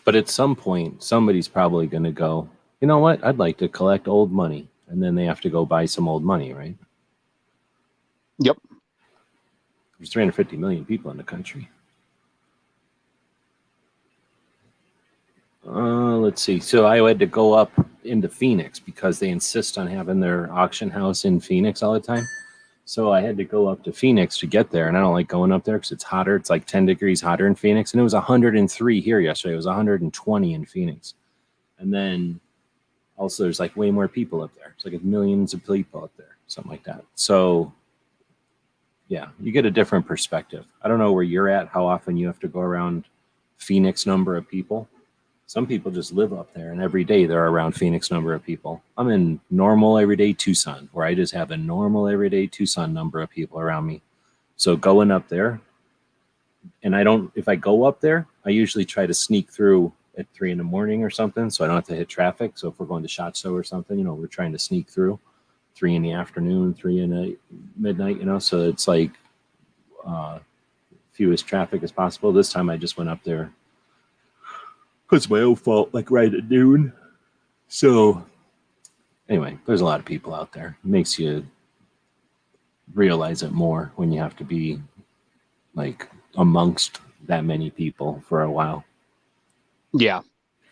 But at some point, somebody's probably going to go, you know what? I'd like to collect old money. And then they have to go buy some old money, right? Yep. There's 350 million people in the country. Let's see. So I had to go up into Phoenix because they insist on having their auction house in Phoenix all the time. So I had to go up to Phoenix to get there, and I don't like going up there because it's hotter. It's like 10 degrees hotter in Phoenix, and it was 103 here yesterday. It was 120 in Phoenix. And then also there's like way more people up there. It's like millions of people up there, something like that. So yeah, you get a different perspective. I don't know where you're at, how often you have to go around Phoenix number of people. Some people just live up there, and every day they're around Phoenix number of people. I'm in normal everyday Tucson, where I just have a normal everyday Tucson number of people around me. So going up there, and if I go up there, I usually try to sneak through at 3 in the morning or something, so I don't have to hit traffic. So if we're going to SHOT Show or something, you know, we're trying to sneak through 3 in the afternoon, 3 in the midnight, you know, so it's like fewest traffic as possible. This time I just went up there. It's my own fault, like right at noon. So anyway, there's a lot of people out there. It makes you realize it more when you have to be like amongst that many people for a while. Yeah.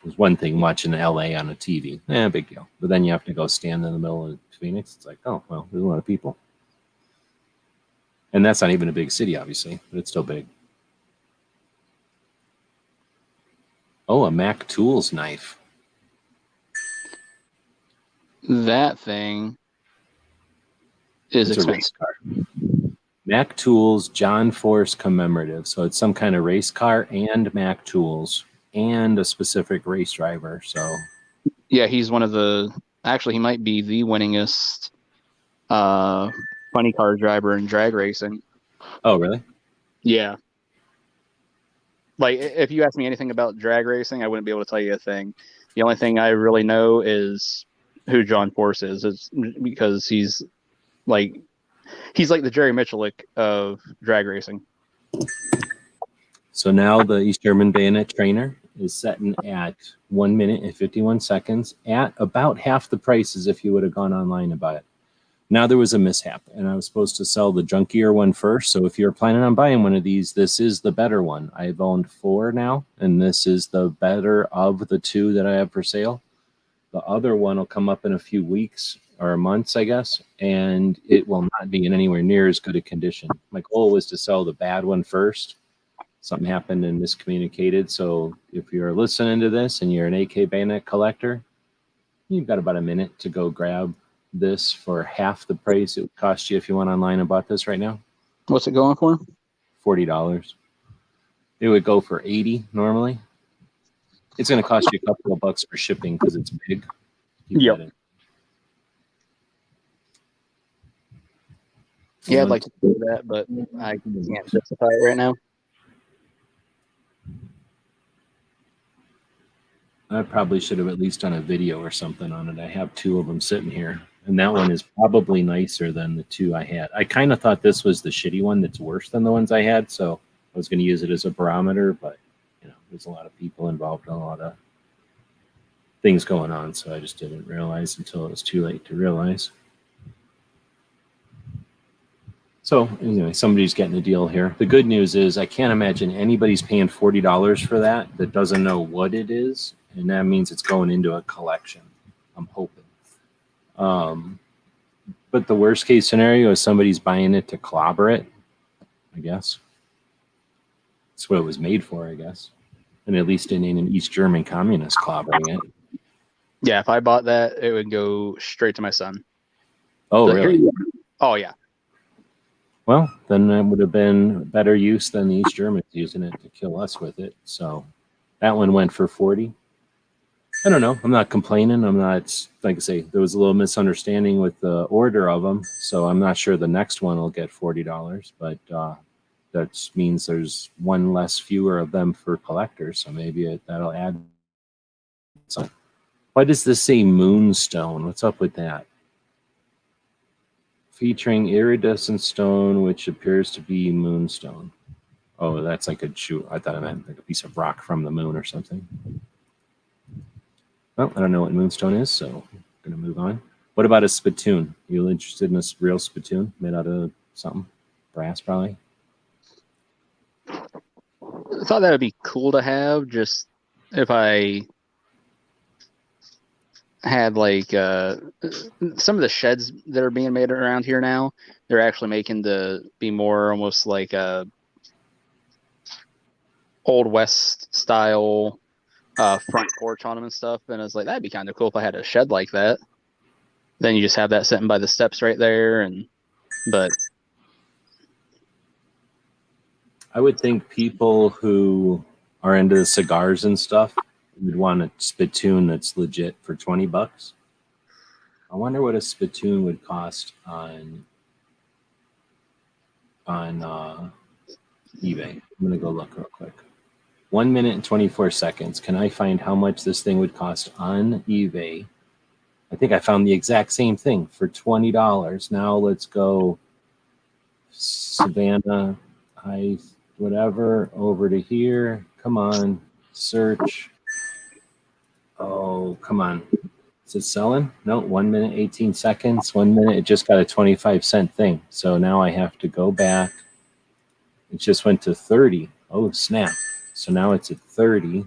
There's one thing watching LA on a TV. Big deal. But then you have to go stand in the middle of Phoenix. It's like, oh, well, there's a lot of people. And that's not even a big city, obviously, but it's still big. Oh, a Mac Tools knife. That thing is It's expensive. a race car. Mac Tools John Force commemorative. So it's some kind of race car and Mac Tools and a specific race driver. So Yeah, he's one of the, actually he might be the winningest funny car driver in drag racing. Oh, really? Yeah. Like, if you ask me anything about drag racing, I wouldn't be able to tell you a thing. The only thing I really know is who John Force is. It's because he's like the Jerry Michalik of drag racing. So now the East German Bayonet trainer is setting at 1 minute and 51 seconds at about half the price as if you would have gone online and bought it. Now there was a mishap, and I was supposed to sell the junkier one first. So if you're planning on buying one of these, this is the better one. I've owned 4 now, and this is the better of the 2 that I have for sale. The other one will come up in a few weeks, or months, I guess, and it will not be in anywhere near as good a condition. My goal was to sell the bad one first. Something happened and miscommunicated. So if you're listening to this and you're an AK Bayonet collector, you've got about a minute to go grab this for half the price it would cost you if you went online and bought this right now. What's it going for? $40. It would go for $80 normally. It's going to cost you a couple of bucks for shipping because it's big. Keep Yep. that in. Yeah, I'd like to do that, but I can't justify it right now. I probably should have at least done a video or something on it. I have two of them sitting here, and that one is probably nicer than the two I had. I kind of thought this was the shitty one that's worse than the ones I had, so I was going to use it as a barometer, but there's a lot of people involved and a lot of things going on, so I just didn't realize until it was too late to realize. So anyway, somebody's getting a deal here. The good news is I can't imagine anybody's paying $40 for that doesn't know what it is, and that means it's going into a collection. I'm hoping. But the worst case scenario is somebody's buying it to clobber it, I guess. That's what it was made for, I guess. And at least in an East German communist clobbering it. Yeah, if I bought that, it would go straight to my son. Oh, But here really? you go. Oh, yeah. Well, then it would have been better use than the East Germans using it to kill us with it. So that one went for 40. I don't know. I'm not complaining. I'm not, like I say, there was a little misunderstanding with the order of them. So I'm not sure the next one will get $40, but that means there's one less fewer of them for collectors. So maybe that'll add some. Why does this say moonstone? What's up with that? Featuring iridescent stone, which appears to be moonstone. Oh, that's like a shoe. I thought it meant like a piece of rock from the moon or something. Well, I don't know what moonstone is, so I'm going to move on. What about a spittoon? You interested in a real spittoon made out of something? Brass, probably? I thought that would be cool to have, just if I had like some of the sheds that are being made around here now, they're actually making to be more almost like a Old West style front porch on them and stuff. And I was like, that'd be kind of cool if I had a shed like that. Then you just have that sitting by the steps right there. But I would think people who are into cigars and stuff would want a spittoon that's legit for $20. I wonder what a spittoon would cost on eBay. I'm gonna go look real quick. 1 minute and 24 seconds. Can I find how much this thing would cost on eBay? I think I found the exact same thing for $20. Now let's go Savannah, whatever, over to here. Come on, search. Oh, come on. Is it selling? No, 1 minute, 18 seconds. 1 minute, it just got a 25-cent thing. So now I have to go back. It just went to 30. Oh, snap. So now it's at 30.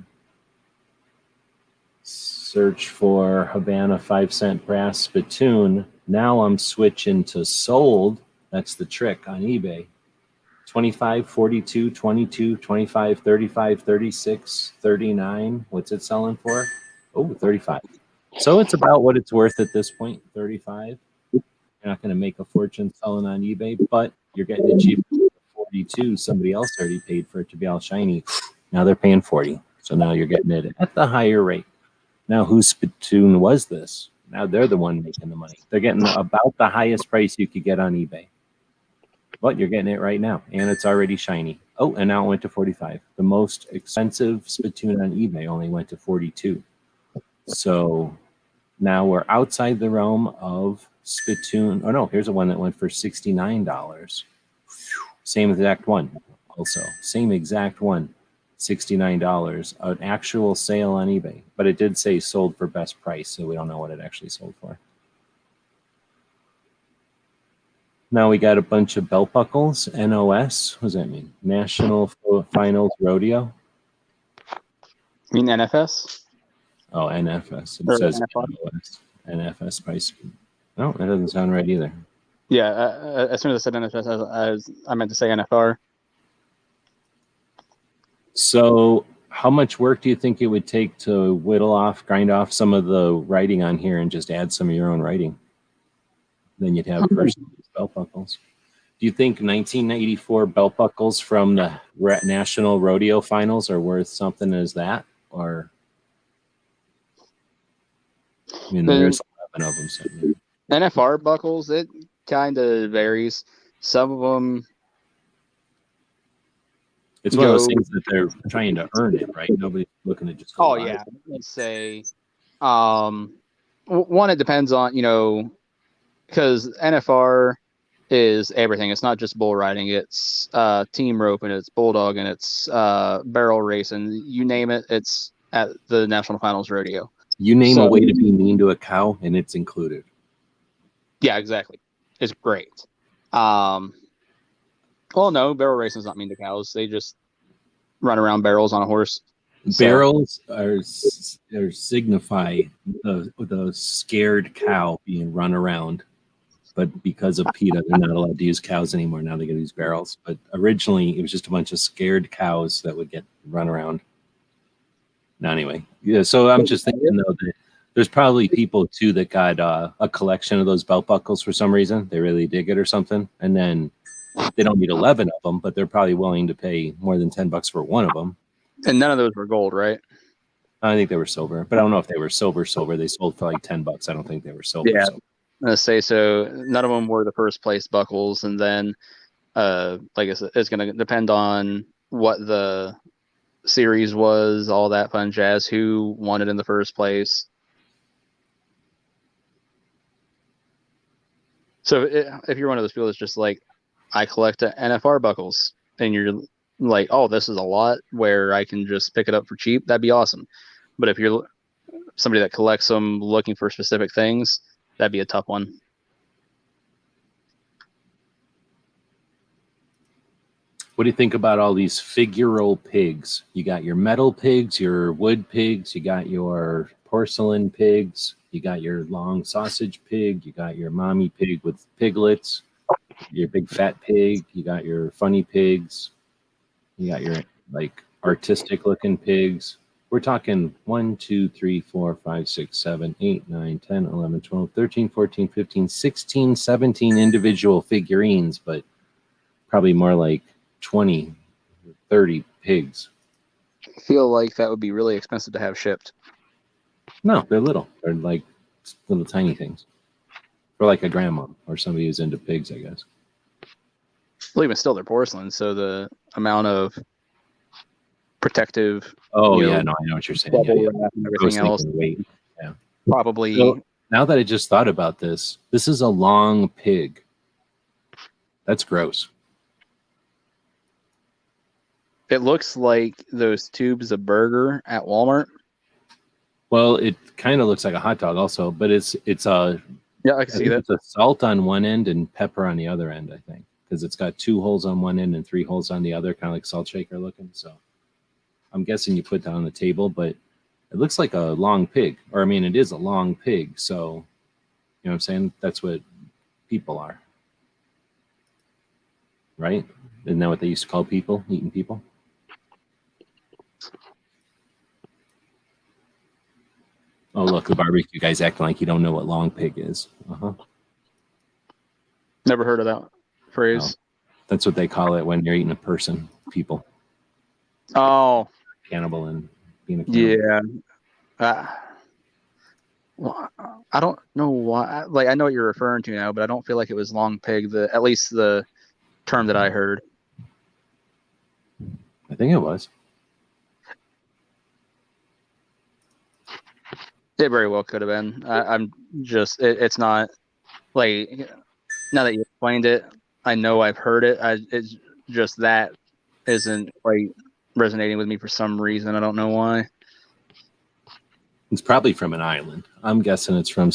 Search for Havana 5-cent brass spittoon. Now I'm switching to sold. That's the trick on eBay. 25, 42, 22, 25, 35, 36, 39. What's it selling for? Oh, 35. So it's about what it's worth at this point, 35. You're not going to make a fortune selling on eBay, but you're getting it cheap. 42, somebody else already paid for it to be all shiny. Now they're paying 40. So now you're getting it at the higher rate. Now whose spittoon was this? Now they're the one making the money. They're getting about the highest price you could get on eBay. But you're getting it right now, and it's already shiny. Oh, and now it went to 45. The most expensive spittoon on eBay only went to 42. So now we're outside the realm of spittoon. Oh no, here's a one that went for $69. Same exact one. Also, same exact one, $69. An actual sale on eBay, but it did say sold for best price, so we don't know what it actually sold for. Now we got a bunch of belt buckles. NOS. What does that mean? National Finals Rodeo. you mean NFS? Oh, NFS. It Or says NFR? NOS. NFS price. No, that doesn't sound right either. Yeah, as soon as I said NFS, I meant to say NFR. So how much work do you think it would take to grind off some of the writing on here and just add some of your own writing? Then you'd have personalized belt buckles. Do you think 1984 belt buckles from the National Rodeo Finals are worth something as that? Or, I mean, there's 11 of them. So, yeah. NFR buckles, it kind of varies. Some of them. It's one of those things that they're trying to earn it, right? Nobody's looking to just go. Oh, yeah. Let's say, one, it depends on, because NFR is everything. It's not just bull riding. It's team rope, and it's bulldog, and it's barrel racing. You name it, it's at the National Finals Rodeo. You name a way to be mean to a cow, and it's included. Yeah, exactly. It's great. Well, no, barrel racing is not mean to cows. They just run around barrels on a horse. Barrels are signify the scared cow being run around. But because of PETA, they're not allowed to use cows anymore. Now they get to use barrels. But originally, it was just a bunch of scared cows that would get run around. Now, anyway, yeah. So I'm just thinking though that there's probably people too that got a collection of those belt buckles for some reason. They really dig it or something, and then they don't need 11 of them, but they're probably willing to pay more than $10 for one of them. And none of those were gold, right? I think they were silver, but I don't know if they were silver. They sold for like $10. I don't think they were silver. Yeah. Silver. Let's say so. None of them were the first place buckles, and then, like I said, it's going to depend on what the series was, all that fun jazz, who won it in the first place. So if you're one of those people that's just like, I collect NFR buckles, and you're like, oh, this is a lot where I can just pick it up for cheap, that'd be awesome. But if you're somebody that collects them looking for specific things, that'd be a tough one. What do you think about all these figural pigs? You got your metal pigs, your wood pigs, you got your porcelain pigs, you got your long sausage pig, you got your mommy pig with piglets, your big fat pig, you got your funny pigs, you got your like artistic looking pigs. We're talking 1, 2, 3, 4, 5, 6, 7, 8, 9, 10, 11, 12, 13, 14, 15, 16, 17 individual figurines, but probably more like 20, 30 pigs. I feel like that would be really expensive to have shipped. No, they're little. They're like little tiny things. For like a grandma or somebody who's into pigs, I guess. Well, even still, they're porcelain, so the amount of protective. Oh, yeah, no, I know what you're saying. Yeah, yeah. And everything else. Weight. Yeah. Probably. So, now that I just thought about this is a long pig. That's gross. It looks like those tubes of burger at Walmart. Well, it kind of looks like a hot dog also, but it's a yeah, I can see that. It's a salt on one end and pepper on the other end, I think, because it's got 2 holes on one end and 3 holes on the other, kind of like salt shaker looking. So I'm guessing you put that on the table, but it looks like a long pig, or I mean, it is a long pig. So, you know what I'm saying? That's what people are, right? Isn't that what they used to call people, eating people? Oh, look, the barbecue guy's acting like you don't know what long pig is. Uh-huh. Never heard of that phrase. No, that's what they call it when you're eating a person, people. Oh. Cannibal and being a cannibal. Yeah. Well, I don't know why. Like, I know what you're referring to now, but I don't feel like it was long pig. At least the term that I heard. I think it was. It very well could have been. I'm just. It's not like, now that you explained it, I know I've heard it. It's just that isn't quite resonating with me for some reason. I don't know why. It's probably from an island. I'm guessing it's from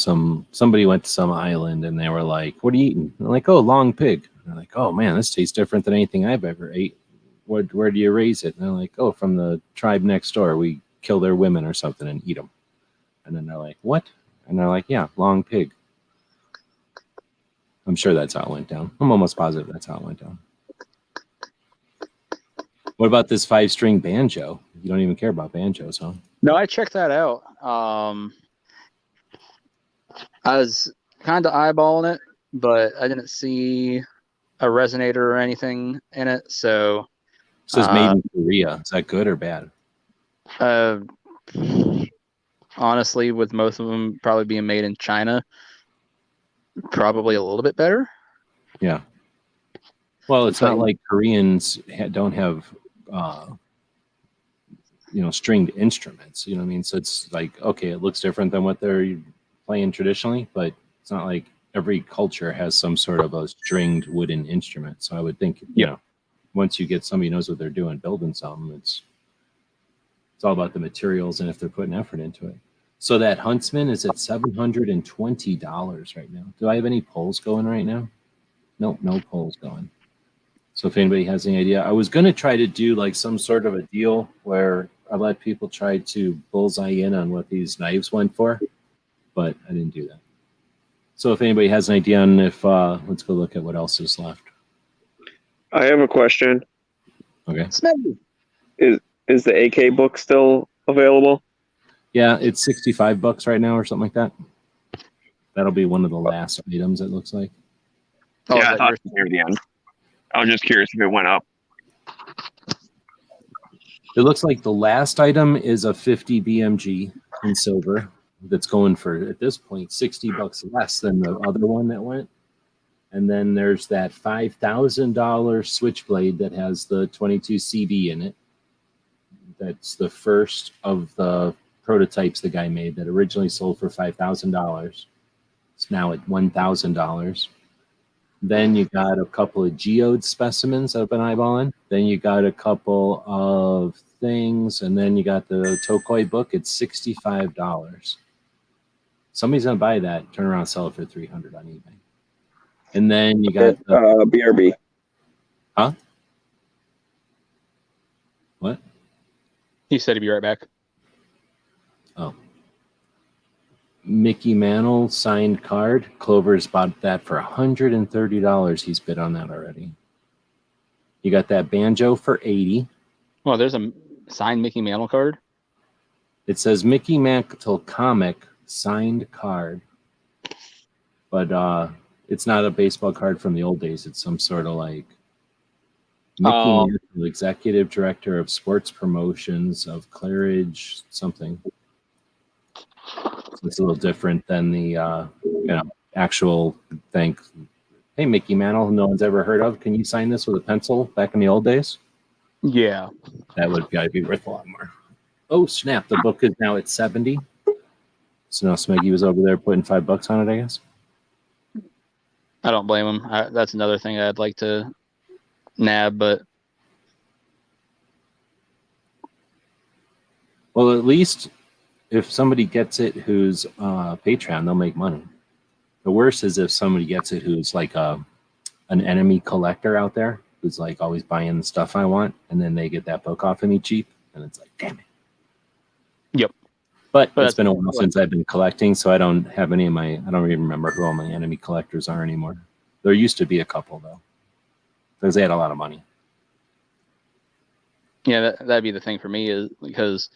somebody went to some island and they were like, "What are you eating?" And I'm like, "Oh, long pig." And they're like, "Oh man, this tastes different than anything I've ever ate. Where do you raise it?" And they're like, "Oh, from the tribe next door. We kill their women or something and eat them." And then they're like, "What?" And they're like, "Yeah, long pig." I'm sure that's how it went down. I'm almost positive that's how it went down. What about this 5-string banjo? You don't even care about banjos, huh? No, I checked that out. I was kind of eyeballing it, but I didn't see a resonator or anything in it. So, It says made in Korea. Is that good or bad? Honestly, with most of them probably being made in China, probably a little bit better. Yeah. Well, it's not like Koreans don't have, stringed instruments. You know what I mean? So it's like, okay, it looks different than what they're playing traditionally, but it's not like every culture has some sort of a stringed wooden instrument. So I would think, once you get somebody who knows what they're doing, building something, it's all about the materials and if they're putting effort into it. So that Huntsman is at $720 right now. Do I have any polls going right now? Nope, no polls going. So if anybody has any idea, I was going to try to do like some sort of a deal where I let people try to bullseye in on what these knives went for, but I didn't do that. So if anybody has an idea on if, let's go look at what else is left. I have a question. Okay. Is the AK book still available? Yeah, it's $65 right now or something like that. That'll be one of the last items, it looks like. Oh, yeah, I thought it was near the end. I was just curious if it went up. It looks like the last item is a 50 BMG in silver that's going for, at this point, $60 less than the other one that went. And then there's that $5,000 Switchblade that has the 22 CB in it. That's the first of the prototypes the guy made that originally sold for $5,000. It's now at $1,000. Then you got a couple of geode specimens that I've been eyeballing. Then you got a couple of things, and then you got the Tokoi book. It's $65. Somebody's gonna buy that, turn around, and sell it for $300 on eBay. And then you got BRB. Huh? What? He said he'd be right back. Oh. Mickey Mantle signed card. Clover's bought that for $130. He's bid on that already. You got that banjo for $80. Well, there's a signed Mickey Mantle card. It says Mickey Mantle comic signed card, but it's not a baseball card from the old days. It's some sort of like Mickey Mantle, executive director of sports promotions of Claridge something. It's a little different than the actual thing. Hey, Mickey Mantle, no one's ever heard of. Can you sign this with a pencil back in the old days? Yeah. That would be worth a lot more. Oh, snap. The book is now at 70. So now Smeggy was over there putting $5 on it, I guess. I don't blame him. That's another thing I'd like to nab, but well, at least if somebody gets it who's Patreon, they'll make money. The worst is if somebody gets it who's like an enemy collector out there who's like always buying the stuff I want, and then they get that book off of me cheap, and it's like, damn it. Yep. But it's been a while since I've been collecting, so I don't have any of I don't even remember who all my enemy collectors are anymore. There used to be a couple, though, because they had a lot of money. Yeah, that'd be the thing for me, is because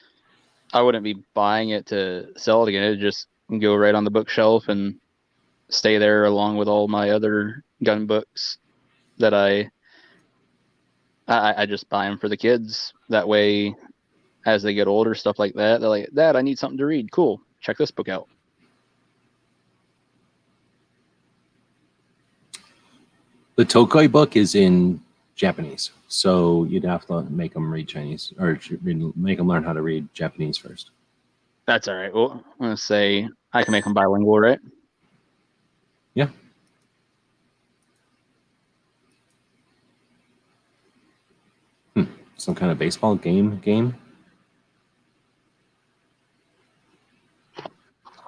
I wouldn't be buying it to sell it again. It'd just go right on the bookshelf and stay there along with all my other gun books that I just buy them for the kids. That way, as they get older, stuff like that, they're like, Dad, I need something to read. Cool. Check this book out. The Tokoi book is in Japanese, so you'd have to make them read Chinese, or make them learn how to read Japanese first. That's all right. Well, I'm going to say I can make them bilingual, right? Yeah. Some kind of baseball game.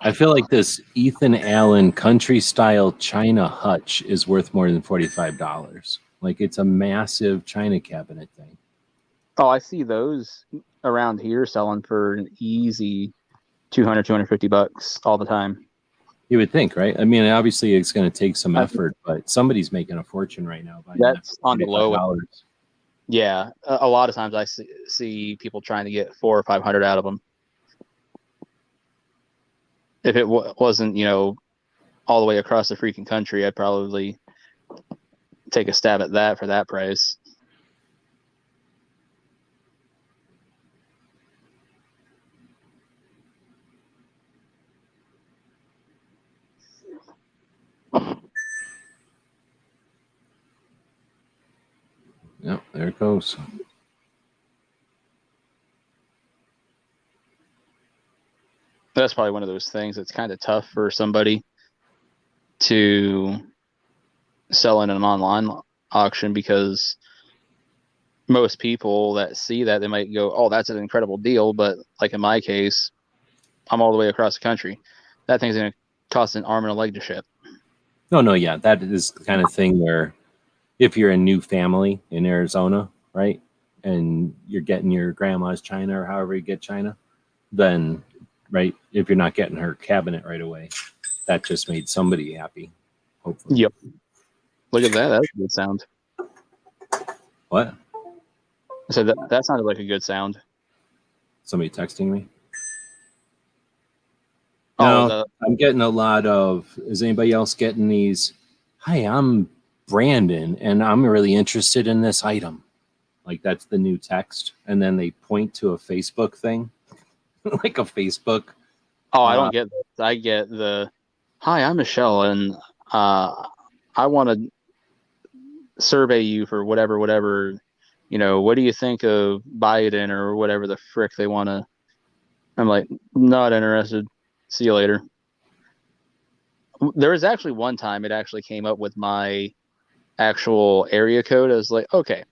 I feel like this Ethan Allen country style China hutch is worth more than $45. Like it's a massive China cabinet thing. Oh, I see those around here selling for an easy $200, $250 all the time. You would think, right? I mean, obviously it's going to take some effort, but somebody's making a fortune right now. That's on the low. $45. Yeah, a lot of times I see people trying to get 400 or 500 out of them. If it wasn't, all the way across the freaking country, I'd probably take a stab at that for that price. Yep, there it goes. That's probably one of those things that's kind of tough for somebody to sell in an online auction, because most people that see that, they might go, oh, that's an incredible deal. But like in my case, I'm all the way across the country. That thing's going to cost an arm and a leg to ship. No, yeah, that is the kind of thing where if you're a new family in Arizona, right, and you're getting your grandma's china or however you get china, then, right, if you're not getting her cabinet right away, that just made somebody happy, hopefully. Yep. Look at that. That's a good sound. What? I said that sounded like a good sound. Somebody texting me? Oh, No, I'm getting a lot of, is anybody else getting these? Hi, I'm Brandon, and I'm really interested in this item. Like, that's the new text. And then they point to a Facebook thing, like a Facebook. Oh, I don't get this. I get the, hi, I'm Michelle, and I want to survey you for whatever. What do you think of Biden or whatever the frick they want to? I'm like, not interested. See you later. There was actually one time it actually came up with my actual area code. I was like, okay,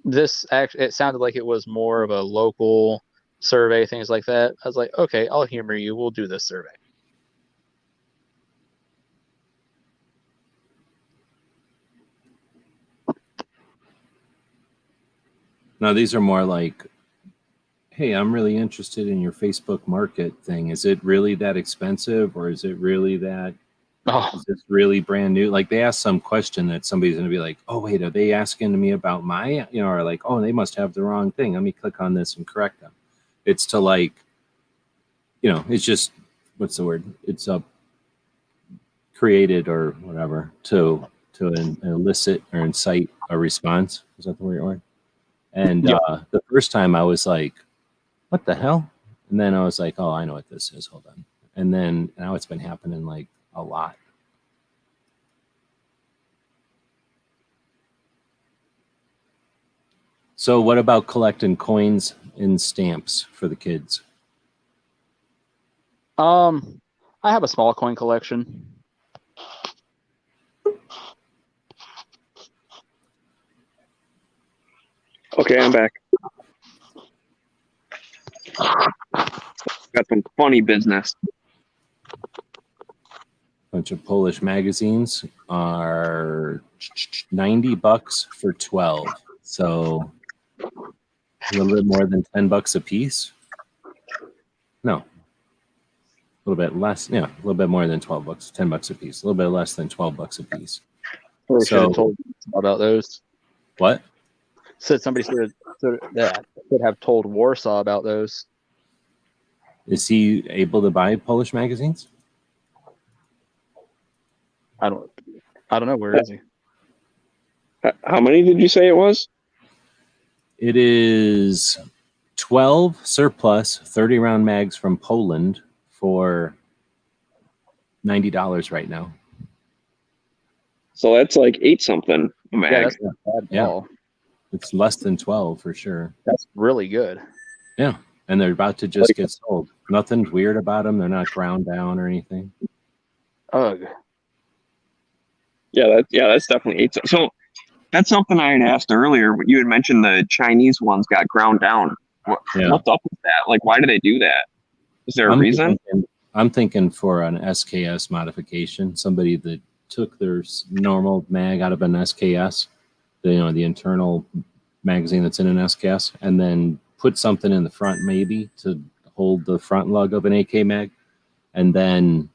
it sounded like it was more of a local survey, things like that. I was like, okay, I'll humor you. We'll do this survey. Now, these are more like, hey, I'm really interested in your Facebook market thing. Is it really that expensive, or is it really that? Is this really brand new? Like, they ask some question that somebody's going to be like, oh, wait, are they asking me about my, or like, oh, they must have the wrong thing. Let me click on this and correct them. It's to like, it's just, what's the word? It's created or whatever to elicit or incite a response. Is that the word? And the first time I was like, what the hell? And then I was like, oh, I know what this is. Hold on. And then now it's been happening like a lot. So what about collecting coins and stamps for the kids? I have a small coin collection. Okay, I'm back. Got some funny business. Bunch of Polish magazines are $90 for 12. So a little bit more than $10 a piece. No, a little bit less. Yeah, a little bit more than $12, $10 a piece. A little bit less than $12 a piece. Or should have told about those. What? Said somebody should have told Warsaw about those. Is he able to buy Polish magazines? I don't know. Where is he? How many did you say it was? It is 12 surplus 30 round mags from Poland for $90 right now. So that's like 8 something a mag. Yeah, that's not bad at all. It's less than 12 for sure. That's really good. Yeah. And they're about to just get sold. Nothing's weird about them. They're not ground down or anything. Ugh. Yeah, that's definitely 8. So that's something I had asked earlier. You had mentioned the Chinese ones got ground down. What's up with that? Like, why do they do that? Is there a reason? I'm thinking for an SKS modification. Somebody that took their normal mag out of an SKS, the internal magazine that's in an SKS, and then put something in the front maybe to hold the front lug of an AK mag, and then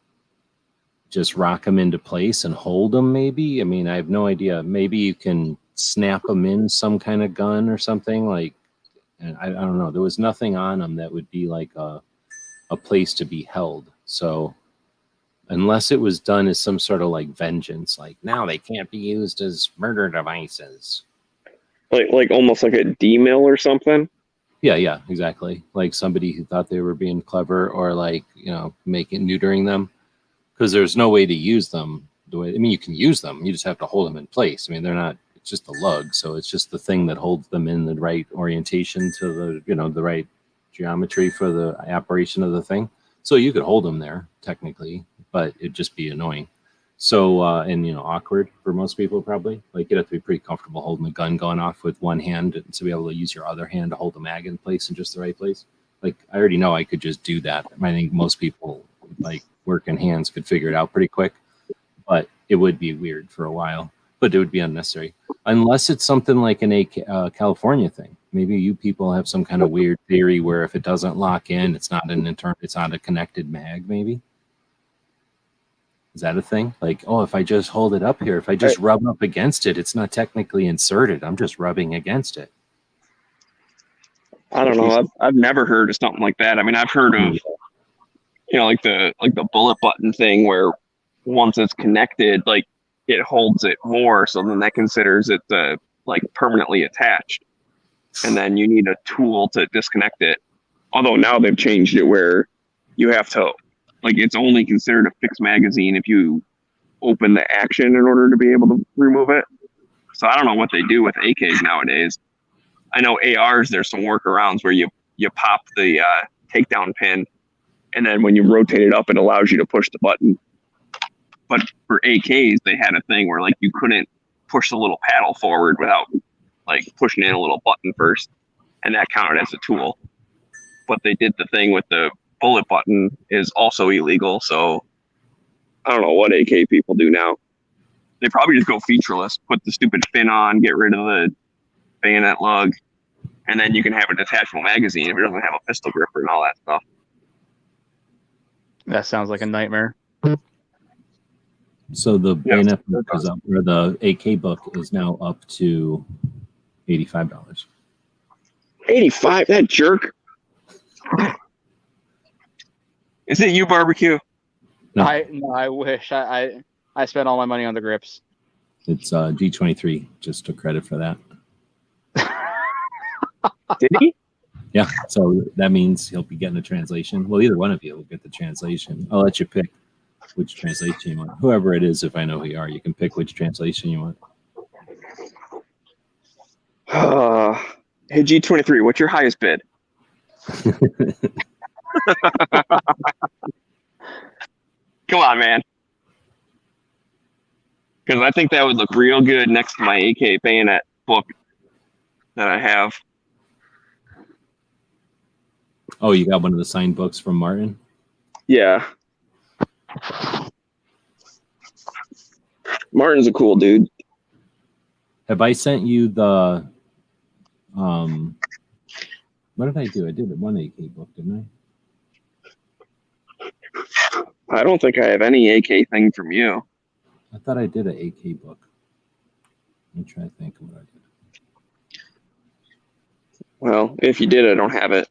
just rock them into place and hold them, maybe. I mean, I have no idea. Maybe you can snap them in some kind of gun or something, like, and I don't know. There was nothing on them that would be like a place to be held. So unless it was done as some sort of like vengeance, like now they can't be used as murder devices. Like almost like a D-mill or something. Yeah, exactly. Like somebody who thought they were being clever, or like, neutering them, because there's no way to use them the way. I mean, you can use them. You just have to hold them in place. I mean, they're not. It's just a lug, so it's just the thing that holds them in the right orientation to the right geometry for the operation of the thing. So you could hold them there technically, but it'd just be annoying. So and awkward for most people probably. Like you'd have to be pretty comfortable holding a gun going off with one hand, and to be able to use your other hand to hold the mag in place in just the right place. Like I already know I could just do that. I think most people like working hands could figure it out pretty quick, but it would be weird for a while. But it would be unnecessary unless it's something like California thing. Maybe you people have some kind of weird theory where if it doesn't lock in, it's not it's not a connected mag. Maybe. Is that a thing? Like, oh, if I just hold it up here, if I just rub up against it, it's not technically inserted. I'm just rubbing against it. I don't know. I've never heard of something like that. I mean, I've heard of, like the bullet button thing where once it's connected, like it holds it more. So then that considers it like permanently attached. And then you need a tool to disconnect it. Although now they've changed it where you have to, like, it's only considered a fixed magazine if you open the action in order to be able to remove it. So I don't know what they do with AKs nowadays. I know ARs, there's some workarounds where you pop the takedown pin, and then when you rotate it up, it allows you to push the button. But for AKs, they had a thing where like you couldn't push the little paddle forward without like pushing in a little button first, and that counted as a tool. But they did the thing with the bullet button is also illegal. So I don't know what AK people do now. They probably just go featureless, put the stupid fin on, get rid of the bayonet lug, and then you can have a detachable magazine if it doesn't have a pistol gripper and all that stuff. That sounds like a nightmare. So the bayonet book is up, or the AK book is now up to $85. 85? That jerk. Is it you, Barbecue? No. I wish I spent all my money on the grips. It's G23. Just took credit for that. Did he? Yeah. So that means he'll be getting a translation. Well, either one of you will get the translation. I'll let you pick which translation you want. Whoever it is, if I know who you are, you can pick which translation you want. Hey, G23, what's your highest bid? Come on, man. Because I think that would look real good next to my AK bayonet book that I have. Oh, you got one of the signed books from Martin? Yeah. Martin's a cool dude. Have I sent you the what did I do? I did one AK book, didn't I? I don't think I have any AK thing from you. I thought I did an AK book. Let me try to think of what I did. Well, if you did, I don't have it.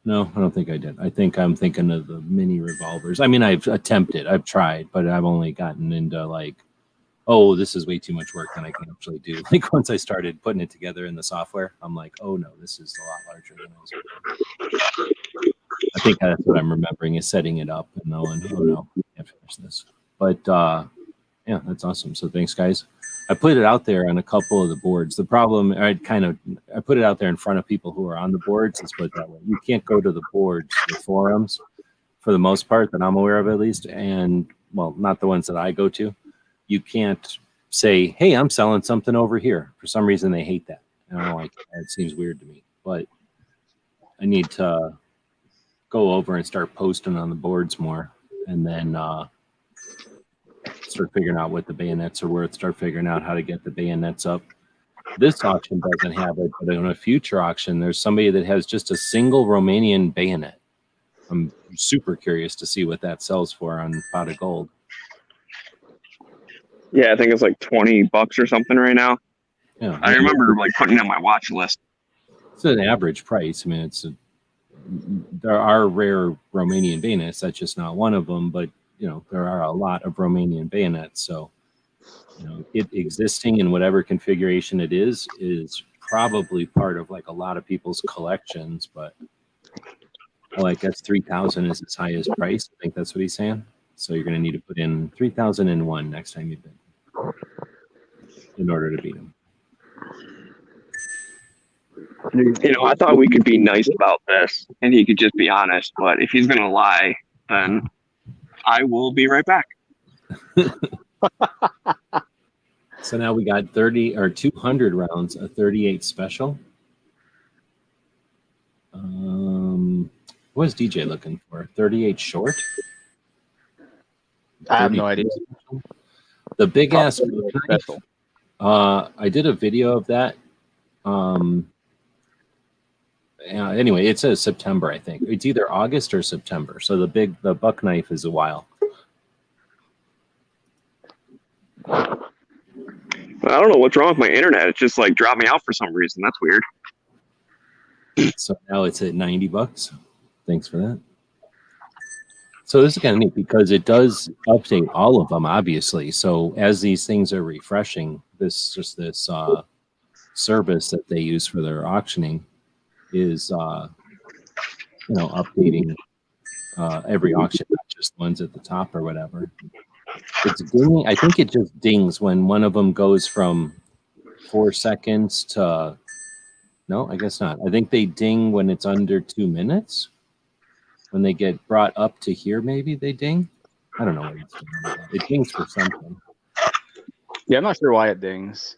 No, I don't think I did. I think I'm thinking of the mini revolvers. I mean, I've attempted, I've tried, but I've only gotten into like, oh, this is way too much work than I can actually do. Like once I started putting it together in the software, I'm like, oh no, this is a lot larger than I was. I think that's what I'm remembering is setting it up and knowing, oh no, I can't finish this. But yeah, that's awesome. So thanks, guys. I put it out there on a couple of the boards. The problem, I put it out there in front of people who are on the boards. Let's put it that way. You can't go to the boards, the forums, for the most part that I'm aware of at least. And well, not the ones that I go to. You can't say, hey, I'm selling something over here. For some reason, they hate that. I don't like that. It seems weird to me. But I need to go over and start posting on the boards more. And then start figuring out what the bayonets are worth, start figuring out how to get the bayonets up. This auction doesn't have it, but in a future auction, there's somebody that has just a single Romanian bayonet. I'm super curious to see what that sells for on Pot of Gold. Yeah, I think it's like $20 or something right now. Yeah, I remember like putting it on my watch list. it's an average price. I mean, there are rare Romanian bayonets. That's just not one of them. But there are a lot of Romanian bayonets. So it existing in whatever configuration it is probably part of like a lot of people's collections. But I guess 3,000 is his highest price. I think that's what he's saying. So you're going to need to put in 3,001 next time you bid in order to beat him. I thought we could be nice about this and he could just be honest. But if he's going to lie, then I will be right back. So now we got 30 or 200 rounds, a 38 special. What is DJ looking for? 38 short? I have no idea. Special? The big ass special. I did a video of that. Anyway, it says September, I think. It's either August or September. So the buck knife is a while. I don't know what's wrong with my internet. It just like dropped me out for some reason. That's weird. So now it's at $90. Thanks for that. So this is kind of neat because it does update all of them, obviously. So as these things are refreshing, this service that they use for their auctioning is updating every auction, not just the ones at the top or whatever. It's dinging. I think it just dings when one of them goes from 4 seconds to no, I guess not. I think they ding when it's under 2 minutes. When they get brought up to here, maybe they ding. I don't know what it's doing. It dings for something. Yeah, I'm not sure why it dings.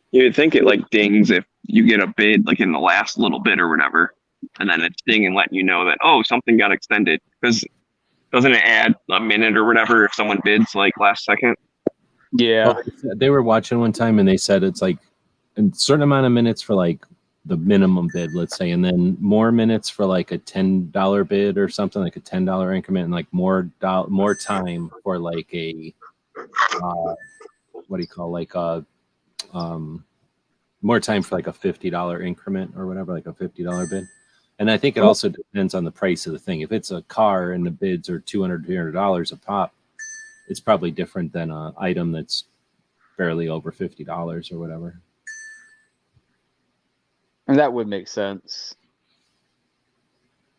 You'd think it like dings if you get a bid like in the last little bit or whatever, and then it's dinging letting you know that something got extended, because doesn't it add a minute or whatever if someone bids like last second? Yeah. They were watching one time and they said it's like a certain amount of minutes for like the minimum bid, let's say, and then more minutes for like a $10 bid or something, like a $10 increment, and like more time for like a what do you call, like a more time for like a $50 increment or whatever, like a $50 bid. And I think it also depends on the price of the thing. If it's a car and the bids are $200, $300 a pop, it's probably different than an item that's barely over $50 or whatever. And that would make sense.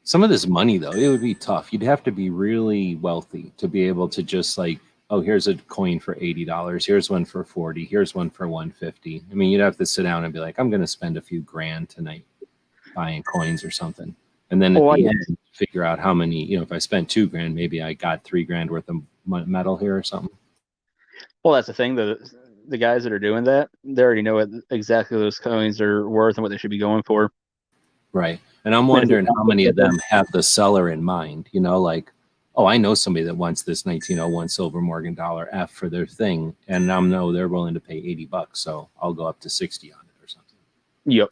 Some of this money, though, it would be tough. You'd have to be really wealthy to be able to just like, here's a coin for $80. Here's one for $40. Here's one for $150. I mean, you'd have to sit down and be like, I'm going to spend a few grand tonight buying coins or something. And then at the end, figure out how many, if I spent $2,000, maybe I got $3,000 worth of metal here or something. Well, that's the thing. The guys that are doing that, they already know what exactly those coins are worth and what they should be going for. Right. And I'm wondering how many of them have the seller in mind, like, I know somebody that wants this 1901 silver Morgan dollar F for their thing, and I know they're willing to pay $80, so I'll go up to 60 on it or something. Yep.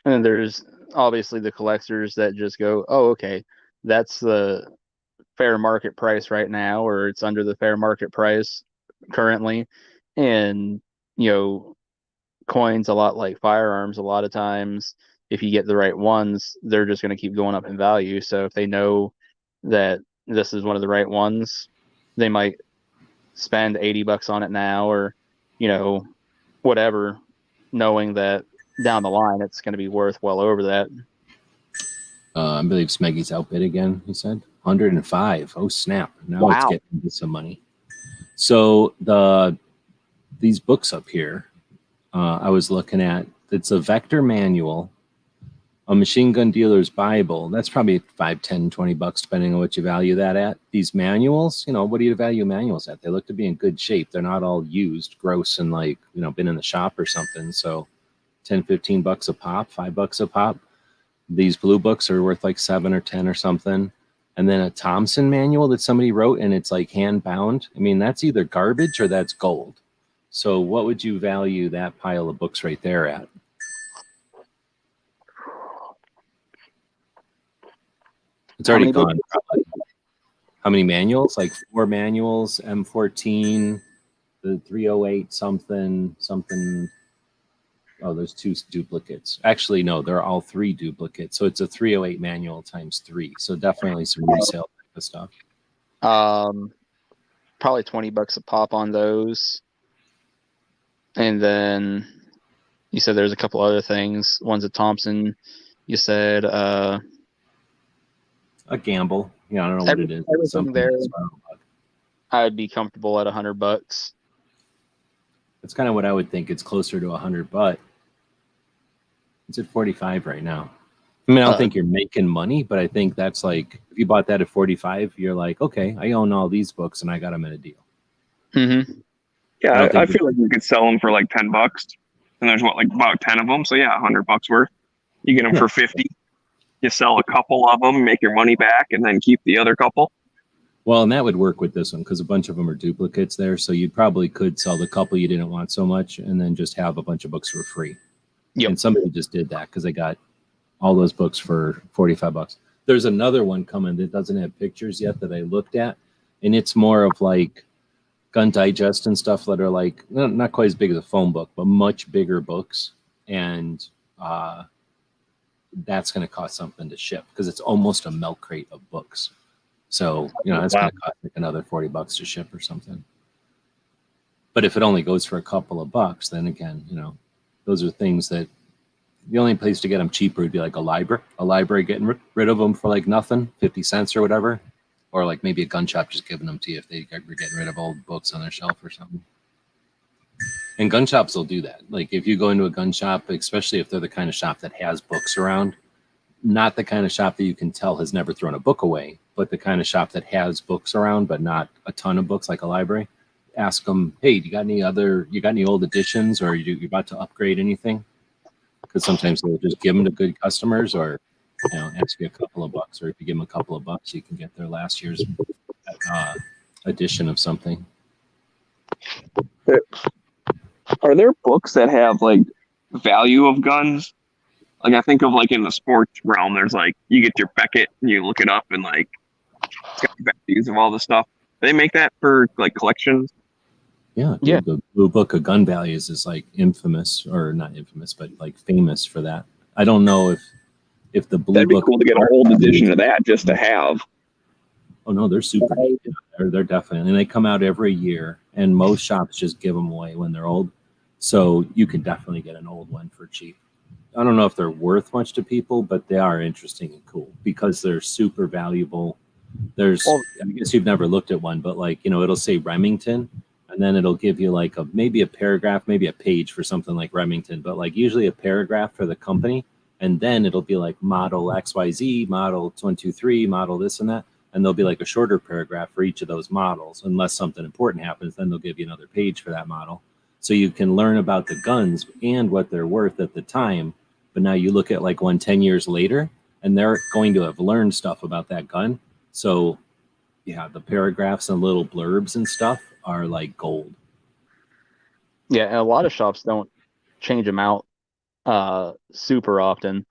And there's obviously the collectors that just go, okay, that's the fair market price right now, or it's under the fair market price currently. And, coins, a lot like firearms, a lot of times, if you get the right ones, they're just going to keep going up in value. So if they know that this is one of the right ones, they might spend $80 on it now, or, whatever, knowing that down the line it's going to be worth well over that. I believe Smeggy's outbid again, he said. 105. Oh, snap. Now It's getting into some money. So these books up here, I was looking at, it's a Vector manual, a Machine Gun Dealer's Bible. That's probably $5, $10, $20, depending on what you value that at. These manuals, what do you value manuals at? They look to be in good shape. They're not all used, gross, and like, been in the shop or something. So $10, $15 a pop, $5 a pop. These blue books are worth like 7 or 10 or something. and then a Thompson manual that somebody wrote and it's like hand bound. I mean, that's either garbage or that's gold. So what would you value that pile of books right there at? It's already gone. How many manuals? Like 4 manuals, M14, the 308 something. Oh, there's 2 duplicates. Actually, no, they're all 3 duplicates. So it's a 308 manual times 3. So definitely some resale type of stuff. Probably $20 a pop on those. And then you said there's a couple other things. One's a Thompson. You said A gamble. Yeah, I don't know what it is. everything Something there. that's $12. I'd be comfortable at $100. That's kind of what I would think. It's closer to 100, but it's at 45 right now. I mean, I don't think you're making money, but I think that's like, if you bought that at 45, you're like, okay, I own all these books and I got them at a deal. Mm-hmm. Yeah, I feel like you could sell them for like $10, and there's like about 10 of them. So yeah, $100 worth. You get them for 50. You sell a couple of them, make your money back, and then keep the other couple. Well, and that would work with this one because a bunch of them are duplicates there. So you probably could sell the couple you didn't want so much and then just have a bunch of books for free. Yep. And somebody just did that because they got all those books for $45. There's another one coming that doesn't have pictures yet that I looked at. And it's more of like Gun Digest and stuff that are like, not quite as big as a phone book, but much bigger books. And that's going to cost something to ship because it's almost a milk crate of books. So, that's going to cost like another $40 to ship or something. But if it only goes for a couple of bucks, then again, those are things that the only place to get them cheaper would be like a library getting rid of them for like nothing, 50 cents or whatever. Or like maybe a gun shop just giving them to you if they were getting rid of old books on their shelf or something. And gun shops will do that. Like if you go into a gun shop, especially if they're the kind of shop that has books around, not the kind of shop that you can tell has never thrown a book away, but the kind of shop that has books around, but not a ton of books like a library. Ask them, hey, you got any old editions, or you about to upgrade anything? Because sometimes they'll just give them to good customers, or ask you a couple of bucks, or if you give them a couple of bucks, you can get their last year's edition of something. Are there books that have like value of guns? Like I think of like in the sports realm, there's like you get your Beckett and you look it up and like it's got values of all the stuff. They make that for like collections. Yeah, dude, the Blue Book of Gun Values is like infamous, or not infamous, but like famous for that. I don't know if the Blue That'd be Book cool to get an old edition of that just to have. Oh no, they're super neat. They're definitely, and they come out every year, and most shops just give them away when they're old. So you can definitely get an old one for cheap. I don't know if they're worth much to people, but they are interesting and cool because they're super valuable. I guess you've never looked at one, but like, it'll say Remington, and then it'll give you like maybe a paragraph, maybe a page for something like Remington, but like usually a paragraph for the company. And then it'll be like model XYZ, model 123, model this and that. And there'll be like a shorter paragraph for each of those models. Unless something important happens, then they'll give you another page for that model. So you can learn about the guns and what they're worth at the time. But now you look at like 10 years later, and they're going to have learned stuff about that gun. So yeah, the paragraphs and little blurbs and stuff are like gold. Yeah, and a lot of shops don't change them out super often,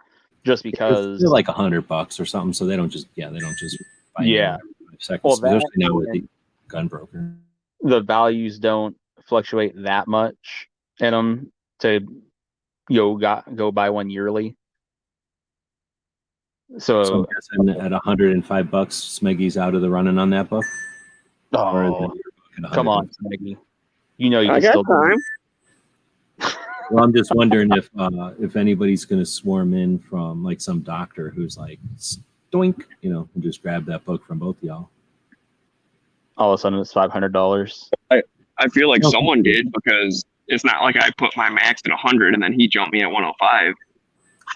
just because they're like $100 or something. So they don't just buy yeah. 5 seconds, Well, especially now with the gun broker. The values don't fluctuate that much in them to go buy one yearly. So I'm guessing at $105, Smeggy's out of the running on that book. Oh, come on, Smeggy. You I can got still time. Well, I'm just wondering if anybody's going to swarm in from like some doctor who's like, doink, and just grab that book from both of y'all. All of a sudden, it's $500. I feel like someone did, because it's not like I put my max at 100 and then he jumped me at 105.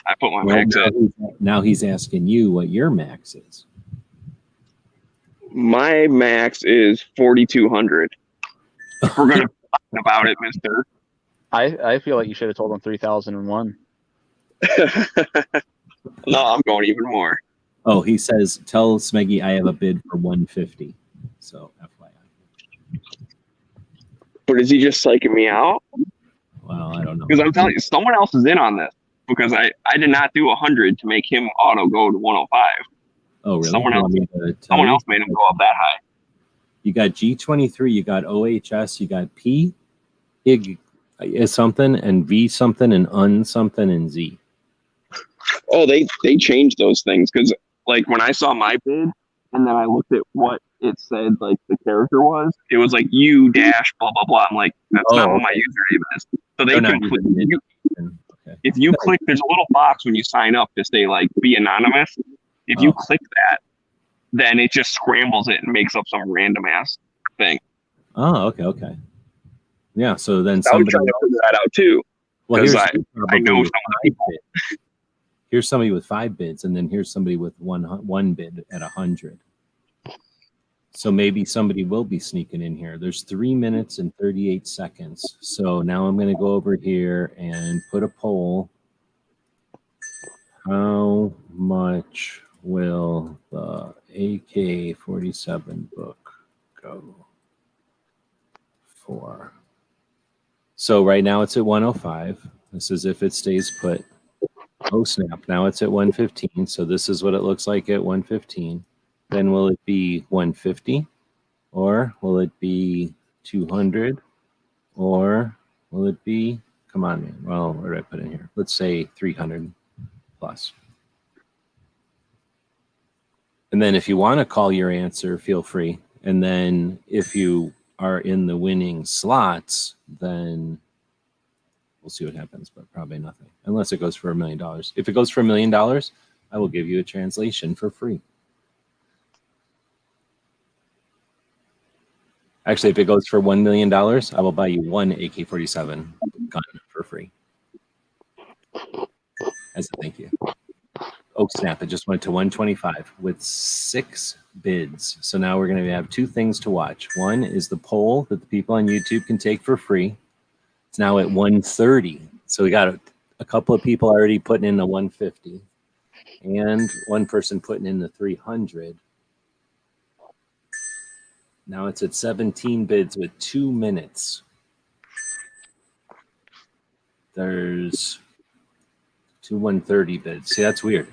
I put my max at. Now he's asking you what your max is. My max is 4,200. We're going to talk about it, mister. I feel like you should have told him 3,001. No, I'm going even more. Oh, he says, tell Smeggy I have a bid for 150. So FYI. But is he just psyching me out? Well, I don't know. Because I'm telling you, someone else is in on this. Because I did not do 100 to make him auto go to 105. Oh, really? Someone You else, want me to tell someone you? else made him go up that high. You got G23, you got OHS, you got P, IG is something, and V something, and UN something, and Z. Oh, they changed those things because like when I saw my bid and then I looked at what it said like the character was, it was like U dash blah blah blah. I'm like, that's not what my username is. So they They're not completely. using it. Okay. If you click, there's a little box when you sign up to say like be anonymous. If you click that, then it just scrambles it and makes up some random ass thing. Oh, okay. Yeah, so then I was somebody trying to figure that out too. well, Because here's I know some of the people. Here's somebody with 5 bids, and then here's somebody with one bid at 100. So maybe somebody will be sneaking in here. There's 3 minutes and 38 seconds. So now I'm going to go over here and put a poll. How much will the AK-47 book go for? So right now it's at 105. This is if it stays put. Oh snap, now it's at 115. So this is what it looks like at 115. Then will it be 150? Or will it be 200? Or will it be, come on, man. Well, what did I put in here? Let's say 300 plus. And then if you want to call your answer, feel free. And then if you are in the winning slots, then we'll see what happens, but probably nothing. Unless it goes for $1 million. If it goes for $1 million, I will give you a translation for free. Actually, if it goes for $1 million, I will buy you one AK-47 gun for free. As a thank you. Oh, snap. It just went to 125 with 6 bids. So now we're going to have 2 things to watch. One is the poll that the people on YouTube can take for free. It's now at 130. So we got a couple of people already putting in the 150 and one person putting in the 300. Now it's at 17 bids with 2 minutes. There's 2 130 bids. See, that's weird.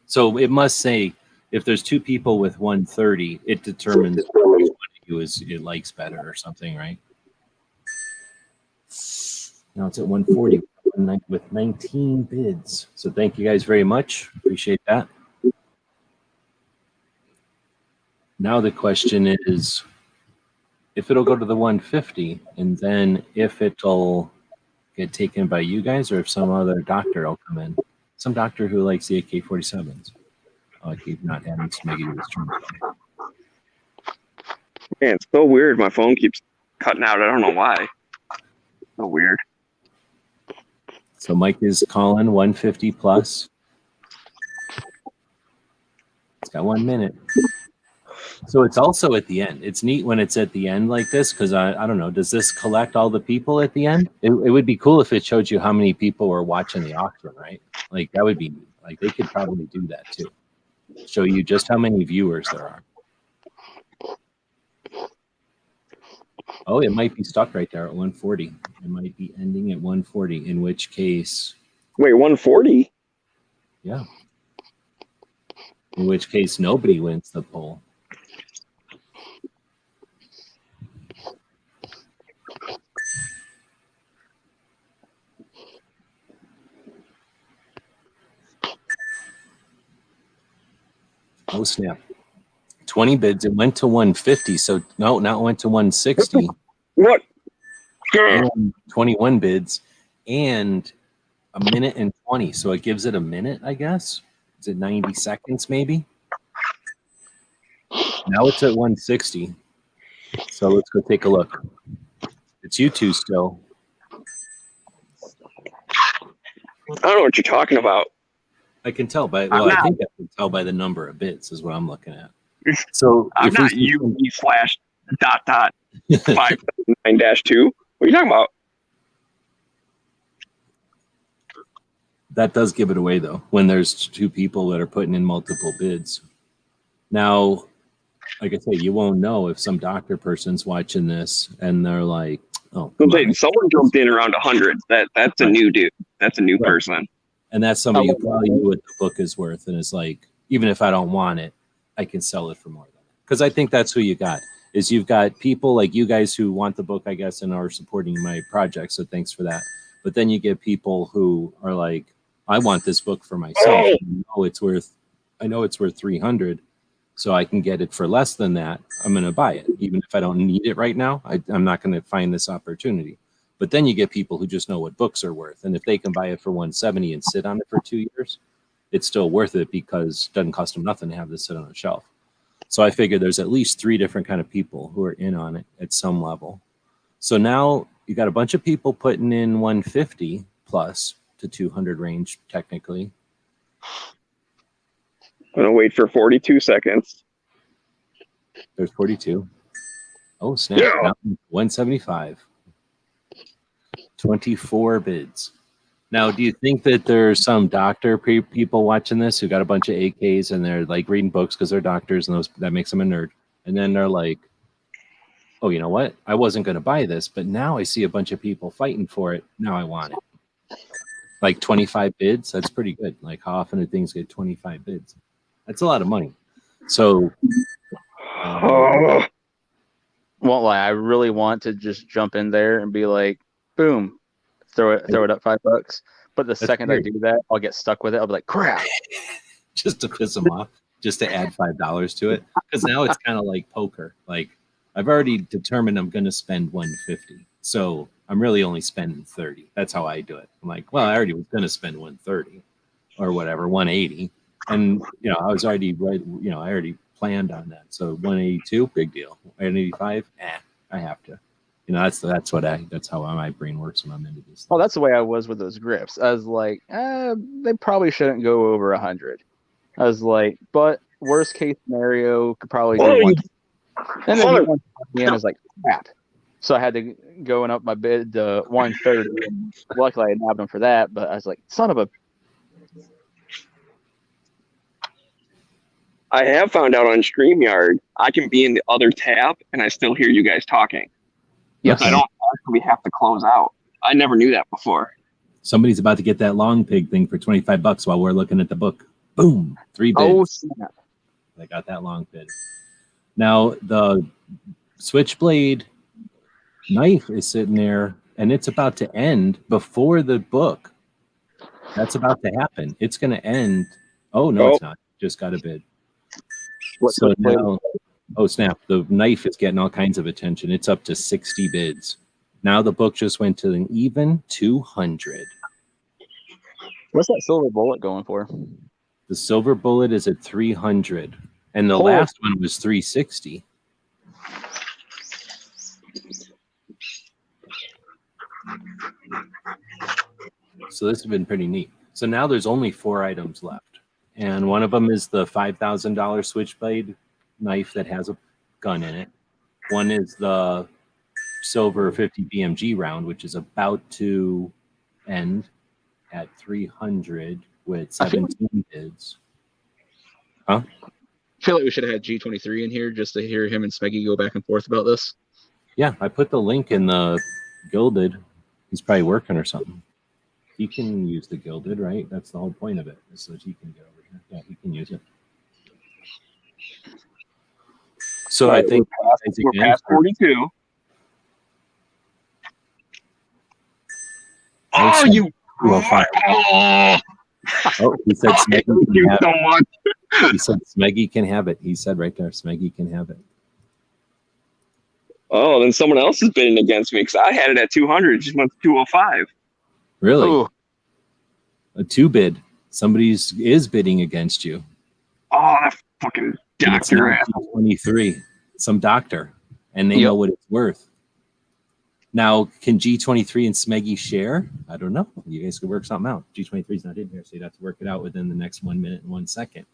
So it must say if there's 2 people with 130, it determines which one of you it likes better or something, right? Now it's at 140 with 19 bids. So thank you guys very much. Appreciate that. Now the question is if it'll go to the 150 and then if it'll get taken by you guys or if some other doctor will come in. Some doctor who likes the AK-47s. I keep not having Smeggy do his turn. Man, it's so weird. My phone keeps cutting out. I don't know why. So weird. So Mike is calling 150 plus. It's got 1 minute. So it's also at the end. It's neat when it's at the end like this because I don't know. Does this collect all the people at the end? It would be cool if it showed you how many people were watching the auction, right? Like that would be like they could probably do that too. Show you just how many viewers there are. Oh, it might be stuck right there at 140. It might be ending at 140, in which case... Wait, 140? Yeah. In which case, nobody wins the poll. Oh, snap. 20 bids. It went to 150. So, no, now it went to 160. What? 21 bids and a minute and 20. So it gives it a minute, I guess. Is it 90 seconds maybe? Now it's at 160. So let's go take a look. It's you two still. I don't know what you're talking about. I can tell by, well, I think I can tell by the number of bits is what I'm looking at. So I'm not UE/.579-2. What are you talking about? That does give it away though, when there's 2 people that are putting in multiple bids. Now, like I say, you won't know if some doctor person's watching this and they're like, "Oh, come on." Someone jumped in around 100. That's a Right. new dude. That's a new Right. person. And that's somebody who probably knew what the book is worth and is like, even if I don't want it, I can sell it for more than that. Because I think that's who you got. Is you've got people like you guys who want the book, I guess, and are supporting my project. So thanks for that. But then you get people who are like, I want this book for myself. I know it's worth 300, so I can get it for less than that. I'm going to buy it, even if I don't need it right now. I'm not going to find this opportunity. But then you get people who just know what books are worth, and if they can buy it for 170 and sit on it for 2 years, it's still worth it because it doesn't cost them nothing to have this sit on a shelf. So I figure there's at least 3 different kind of people who are in on it at some level. So now you got a bunch of people putting in 150 plus to 200 range technically. I'm gonna wait for 42 seconds. There's 42. Oh snap! Yeah. Now 175. 24 bids. Now, do you think that there's some doctor people watching this who got a bunch of AKs and they're like reading books because they're doctors and that makes them a nerd? And then they're like, oh, you know what? I wasn't going to buy this, but now I see a bunch of people fighting for it. Now I want it. Like 25 bids. That's pretty good. Like how often do things get 25 bids? That's a lot of money. So, Won't lie, I really want to just jump in there and be like, boom, throw it up $5. But the second I do that, I'll get stuck with it. I'll be like, crap. Just to piss them off, just to add $5 to it. Because now it's kind of like poker. Like I've already determined I'm going to spend 150. So I'm really only spending 30. That's how I do it. I'm like, well, I already was going to spend 130 or whatever, 180. And, I was already right. I already planned on that. So 182, big deal. 185, I have to. That's how my brain works when I'm into these things. Oh, that's the way I was with those grips. I was like, they probably shouldn't go over 100. I was like, but worst case scenario could probably do one. And then one I was like, crap. So I had to go and up my bid to 130. Luckily, I nabbed them for that. But I was like, son of a. I have found out on StreamYard, I can be in the other tab and I still hear you guys talking. Yes. I don't actually have to close out. I never knew that before. Somebody's about to get that long pig thing for $25 while we're looking at the book. Boom. 3 bids. Oh, snap. They got that long bid. Now, the Switchblade knife is sitting there, and it's about to end before the book. That's about to happen. It's going to end. Oh, no, It's not. Just got a bid. So now, oh snap, the knife is getting all kinds of attention. It's up to 60 bids. Now the book just went to an even 200. What's that silver bullet going for? The silver bullet is at 300. And the last one was 360. So this has been pretty neat. So now there's only 4 items left. And one of them is the $5,000 Switchblade knife that has a gun in it. One is the silver 50 BMG round, which is about to end at 300 with 17 bids. Huh? I feel like we should have had G23 in here just to hear him and Smeggy go back and forth about this. Yeah, I put the link in the Gilded. He's probably working or something. He can use the Gilded, right? That's the whole point of it, is so that he can get over here. Yeah, he can use it. So I think we're past 42. Oh, you! Oh, he said Smeggy Thank you so much. He said Smeggy can have it. He said right there, Smeggy can have it. Oh, then someone else is bidding against me because I had it at 200. It just went to 205. Really? Ooh. A 2 bid. Somebody is bidding against you. Oh, that fucking doctor. 23. Some doctor. And they know what it's worth. Now, can G23 and Smeggy share? I don't know. You guys could work something out. G23 is not in here, so you'd have to work it out within the next 1 minute and 1 second.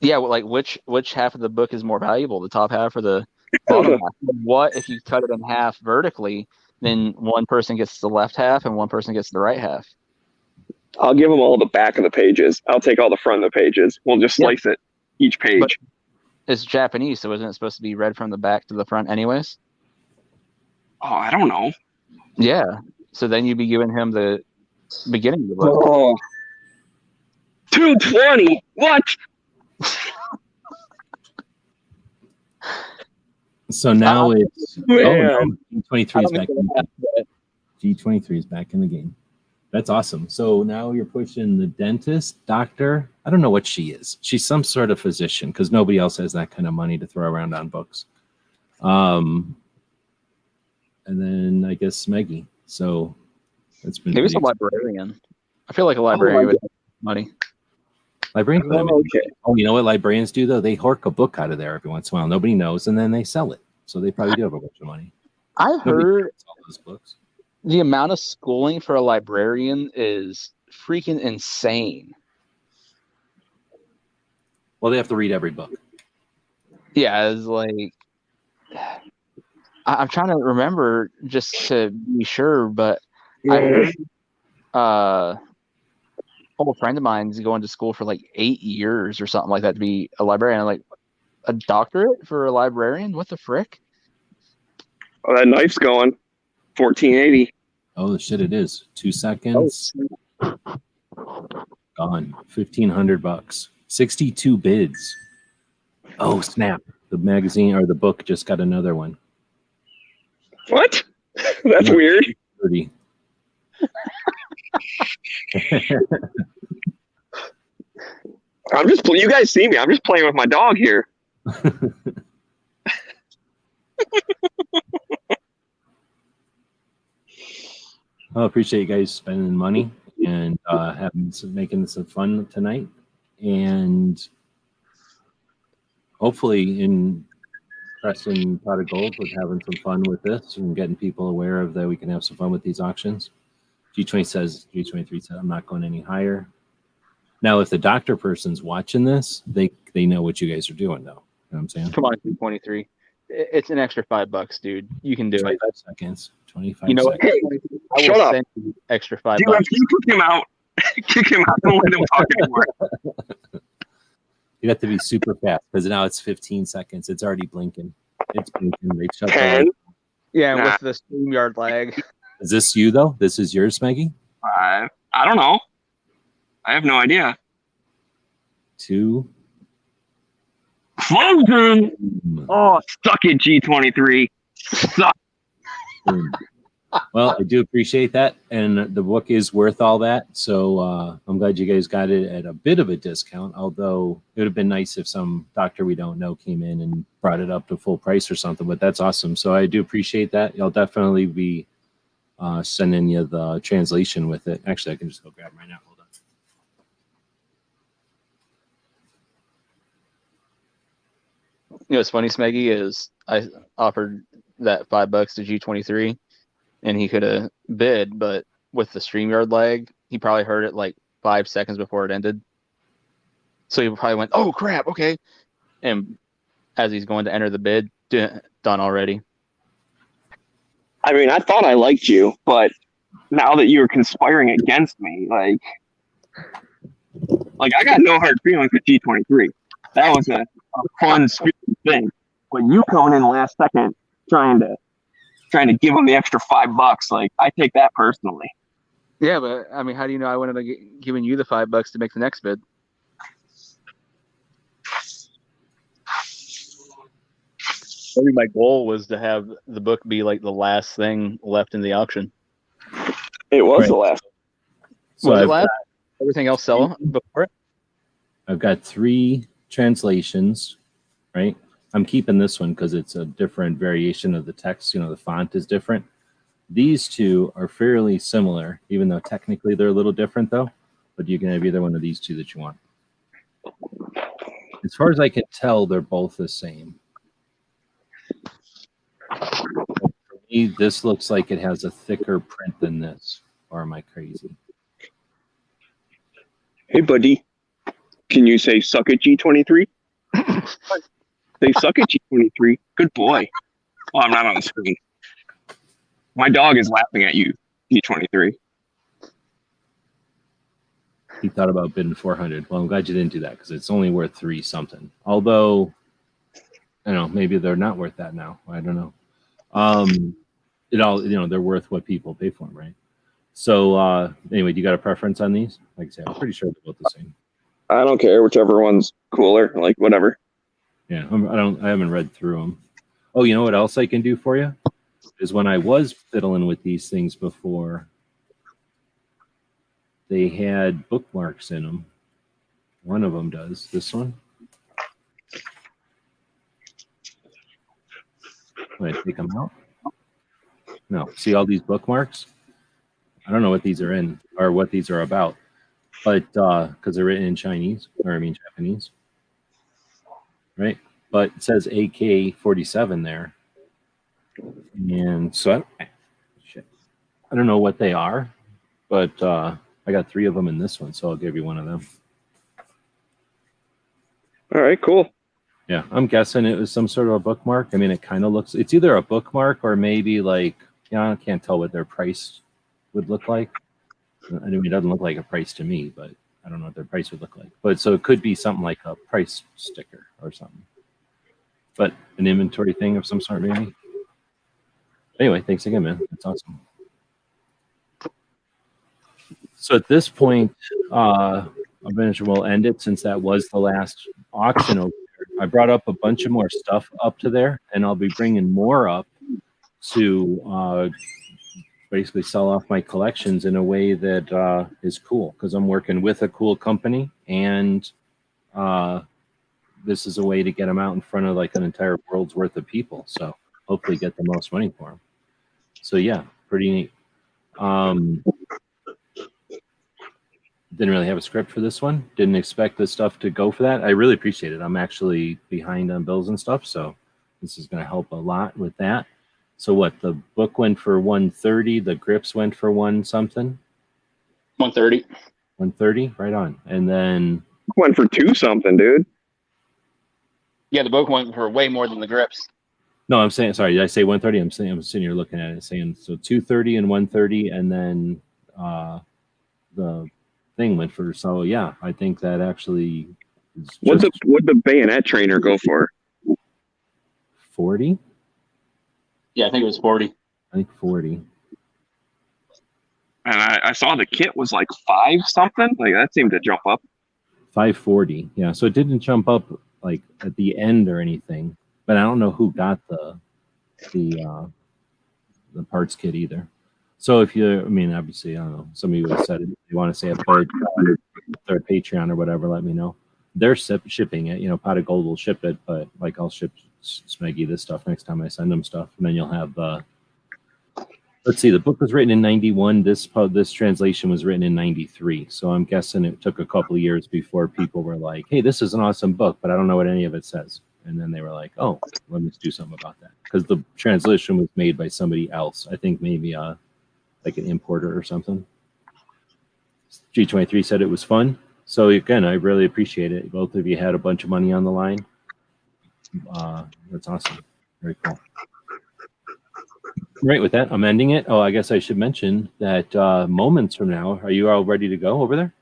Yeah, well, like which half of the book is more valuable, the top half or the bottom half? What if you cut it in half vertically? Then one person gets the left half and one person gets the right half. I'll give them all the back of the pages. I'll take all the front of the pages. We'll just slice it each page. it's Japanese, so isn't it supposed to be read from the back to the front anyways? Oh, I don't know. Yeah. So then you'd be giving him the beginning of the book. Oh, 220. What? So now it's Man. G23 is back in the game. G23 is back in the game. That's awesome. So now you're pushing the dentist, doctor. I don't know what she is. She's some sort of physician because nobody else has that kind of money to throw around on books. And then I guess Meggie. So that's been Maybe it's a pretty librarian. I feel like a librarian would have money. librarian. Okay. Oh, you know what librarians do though? They hork a book out of there every once in a while. Nobody knows, and then they sell it. So they probably do have a bunch of money. I've Nobody heard reads all those books. the amount of schooling for a librarian is freaking insane. Well, they have to read every book. Yeah, it's like I'm trying to remember just to be sure, but I heard old friend of mine's going to school for like 8 years or something like that to be a librarian. I'm like, a doctorate for a librarian? What the frick? Oh, that knife's going. 1480. Oh shit! It is 2 seconds. Gone. $1,500. 62 bids. Oh snap! The magazine or the book just got another one. What? That's Yeah. weird. 30. You guys see me. I'm just playing with my dog here. I appreciate you guys spending money and making some fun tonight, and hopefully in Preston Pot of Gold with having some fun with this and getting people aware of that we can have some fun with these auctions. G23 says I'm not going any higher. Now, if the doctor person's watching this, they know what you guys are doing, though. You know what I'm saying? Come on, 223. It's an extra $5, dude. You can do 25 it. seconds. 25 You know what? seconds. I Shut will up. send you extra $5. Dude, if you kick him out, kick him out. Don't let him talk anymore. You have to be super fast because now it's 15 seconds. It's already blinking. It's blinking. They've shut the 10. light. Yeah, Nah. with the StreamYard lag. Is this you, though? This is yours, Maggie? 5. I don't know. I have no idea. 2. Frozen. Boom. Oh, suck it, G23. Suck. Boom. Well, I do appreciate that, and the book is worth all that. So I'm glad you guys got it at a bit of a discount. Although it would have been nice if some doctor we don't know came in and brought it up to full price or something. But that's awesome. So I do appreciate that. I'll definitely be sending you the translation with it. Actually, I can just go grab it right now. Hold on. You know what's funny, Smeggy, is I offered that $5 to G23 and he could have bid, but with the StreamYard lag, he probably heard it like 5 seconds before it ended. So he probably went, oh crap, okay. And as he's going to enter the bid, done already. I mean, I thought I liked you, but now that you're conspiring against me, like I got no hard feelings with G23. That was a fun, stupid thing. But you coming in last second, trying to give him the extra $5, like I take that personally. Yeah, but I mean, how do you know I wouldn't have given you the $5 to make the next bid? Maybe my goal was to have the book be like the last thing left in the auction. It was Right. the last. So Was it I've last? Everything else sell before it? I've got 3 translations, right? I'm keeping this one because it's a different variation of the text. You know, the font is different. These 2 are fairly similar, even though technically they're a little different, though. But you can have either one of these 2 that you want. As far as I can tell, they're both the same. For me, this looks like it has a thicker print than this. Or am I crazy? Hey, buddy, can you say suck it, G23? Say suck it, G23. Good boy. Oh, I'm not on the screen. My dog is laughing at you, G23. He thought about bidding 400. Well, I'm glad you didn't do that because it's only worth 3 something. Although I don't know, maybe they're not worth that now. I don't know. It all, they're worth what people pay for them, right? So anyway, do you got a preference on these? Like I said, I'm pretty sure they're both the same. I don't care, whichever one's cooler, like whatever. Yeah, I haven't read through them. Oh, you know what else I can do for you is when I was fiddling with these things before, they had bookmarks in them. One of them does. This one. When I take them out. No, see all these bookmarks? I don't know what these are in or what these are about, but because they're written in Chinese, or I mean Japanese, right? But it says AK-47 there, and so I don't know what they are, but I got 3 of them in this one, so I'll give you one of them. All right, cool. Yeah, I'm guessing it was some sort of a bookmark. I mean, it kind of looks, it's either a bookmark or maybe like, I can't tell what their price would look like. I mean, it doesn't look like a price to me, but I don't know what their price would look like. But so it could be something like a price sticker or something. But an inventory thing of some sort, maybe. Anyway, thanks again, man. That's awesome. So at this point, eventually we'll end it since that was the last auction over there. I brought up a bunch of more stuff up to there, and I'll be bringing more up to basically sell off my collections in a way that is cool, because I'm working with a cool company, and this is a way to get them out in front of like an entire world's worth of people. So hopefully get the most money for them. So yeah, pretty neat. Didn't really have a script for this one. Didn't expect this stuff to go for that. I really appreciate it. I'm actually behind on bills and stuff, so this is going to help a lot with that. So what? The book went for $130. The grips went for $1 something. $130. $130, right on. And then went for $2 something, dude. Yeah, the book went for way more than the grips. No, I'm saying, sorry, did I say 130? I'm sitting here looking at it saying so 230 and 130, and then the thing went for, so yeah, I think that actually is would the bayonet trainer go for? 40? Yeah, I think it was 40. I think 40. And I saw the kit was like 5 something. Like that seemed to jump up. 540. Yeah, so it didn't jump up like at the end or anything, but I don't know who got the parts kit either. So if you, I mean, obviously, I don't know, somebody would have said it. If you want to say a pledge, their Patreon or whatever, let me know. They're shipping it. Pot of Gold will ship it, but like I'll ship Smeggy this stuff next time I send them stuff, and then you'll have. Let's see, the book was written in 91. This translation was written in 93. So I'm guessing it took a couple of years before people were like, "Hey, this is an awesome book, but I don't know what any of it says." And then they were like, "Oh, let me do something about that," because the translation was made by somebody else. I think maybe like an importer or something. G23 said it was fun. So again, I really appreciate it. Both of you had a bunch of money on the line. That's awesome. Very cool. Right, with that, I'm ending it. Oh, I guess I should mention that moments from now, are you all ready to go over there?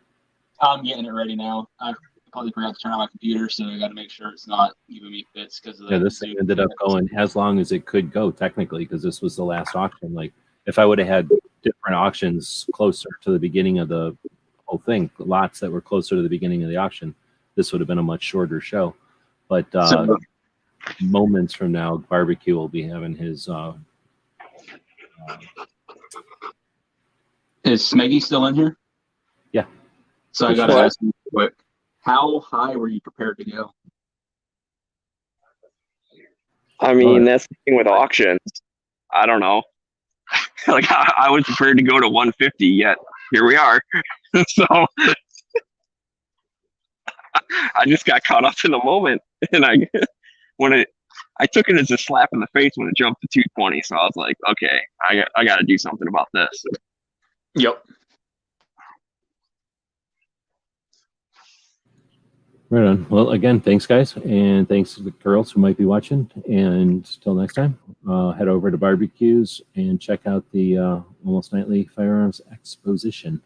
I'm getting it ready now. I probably forgot to turn on my computer, so I got to make sure it's not giving me fits because of the. Yeah, this thing ended up going as long as it could go technically, because this was the last auction. Like, if I would have had different auctions closer to the beginning of the whole thing, lots that were closer to the beginning of the auction, this would have been a much shorter show. But moments from now, Barbecue will be having his. Is Smeggy still in here? Yeah. So I got to ask you quick. How high were you prepared to go? I mean, that's the thing with auctions. I don't know. Like I was prepared to go to 150, yet here we are. So I just got caught up in the moment, and I took it as a slap in the face when it jumped to 220. So I was like, okay, I got to do something about this. Yep. Right on. Well, again, thanks, guys, and thanks to the girls who might be watching. And till next time, head over to Barbecues and check out the Almost Nightly Firearms Exposition.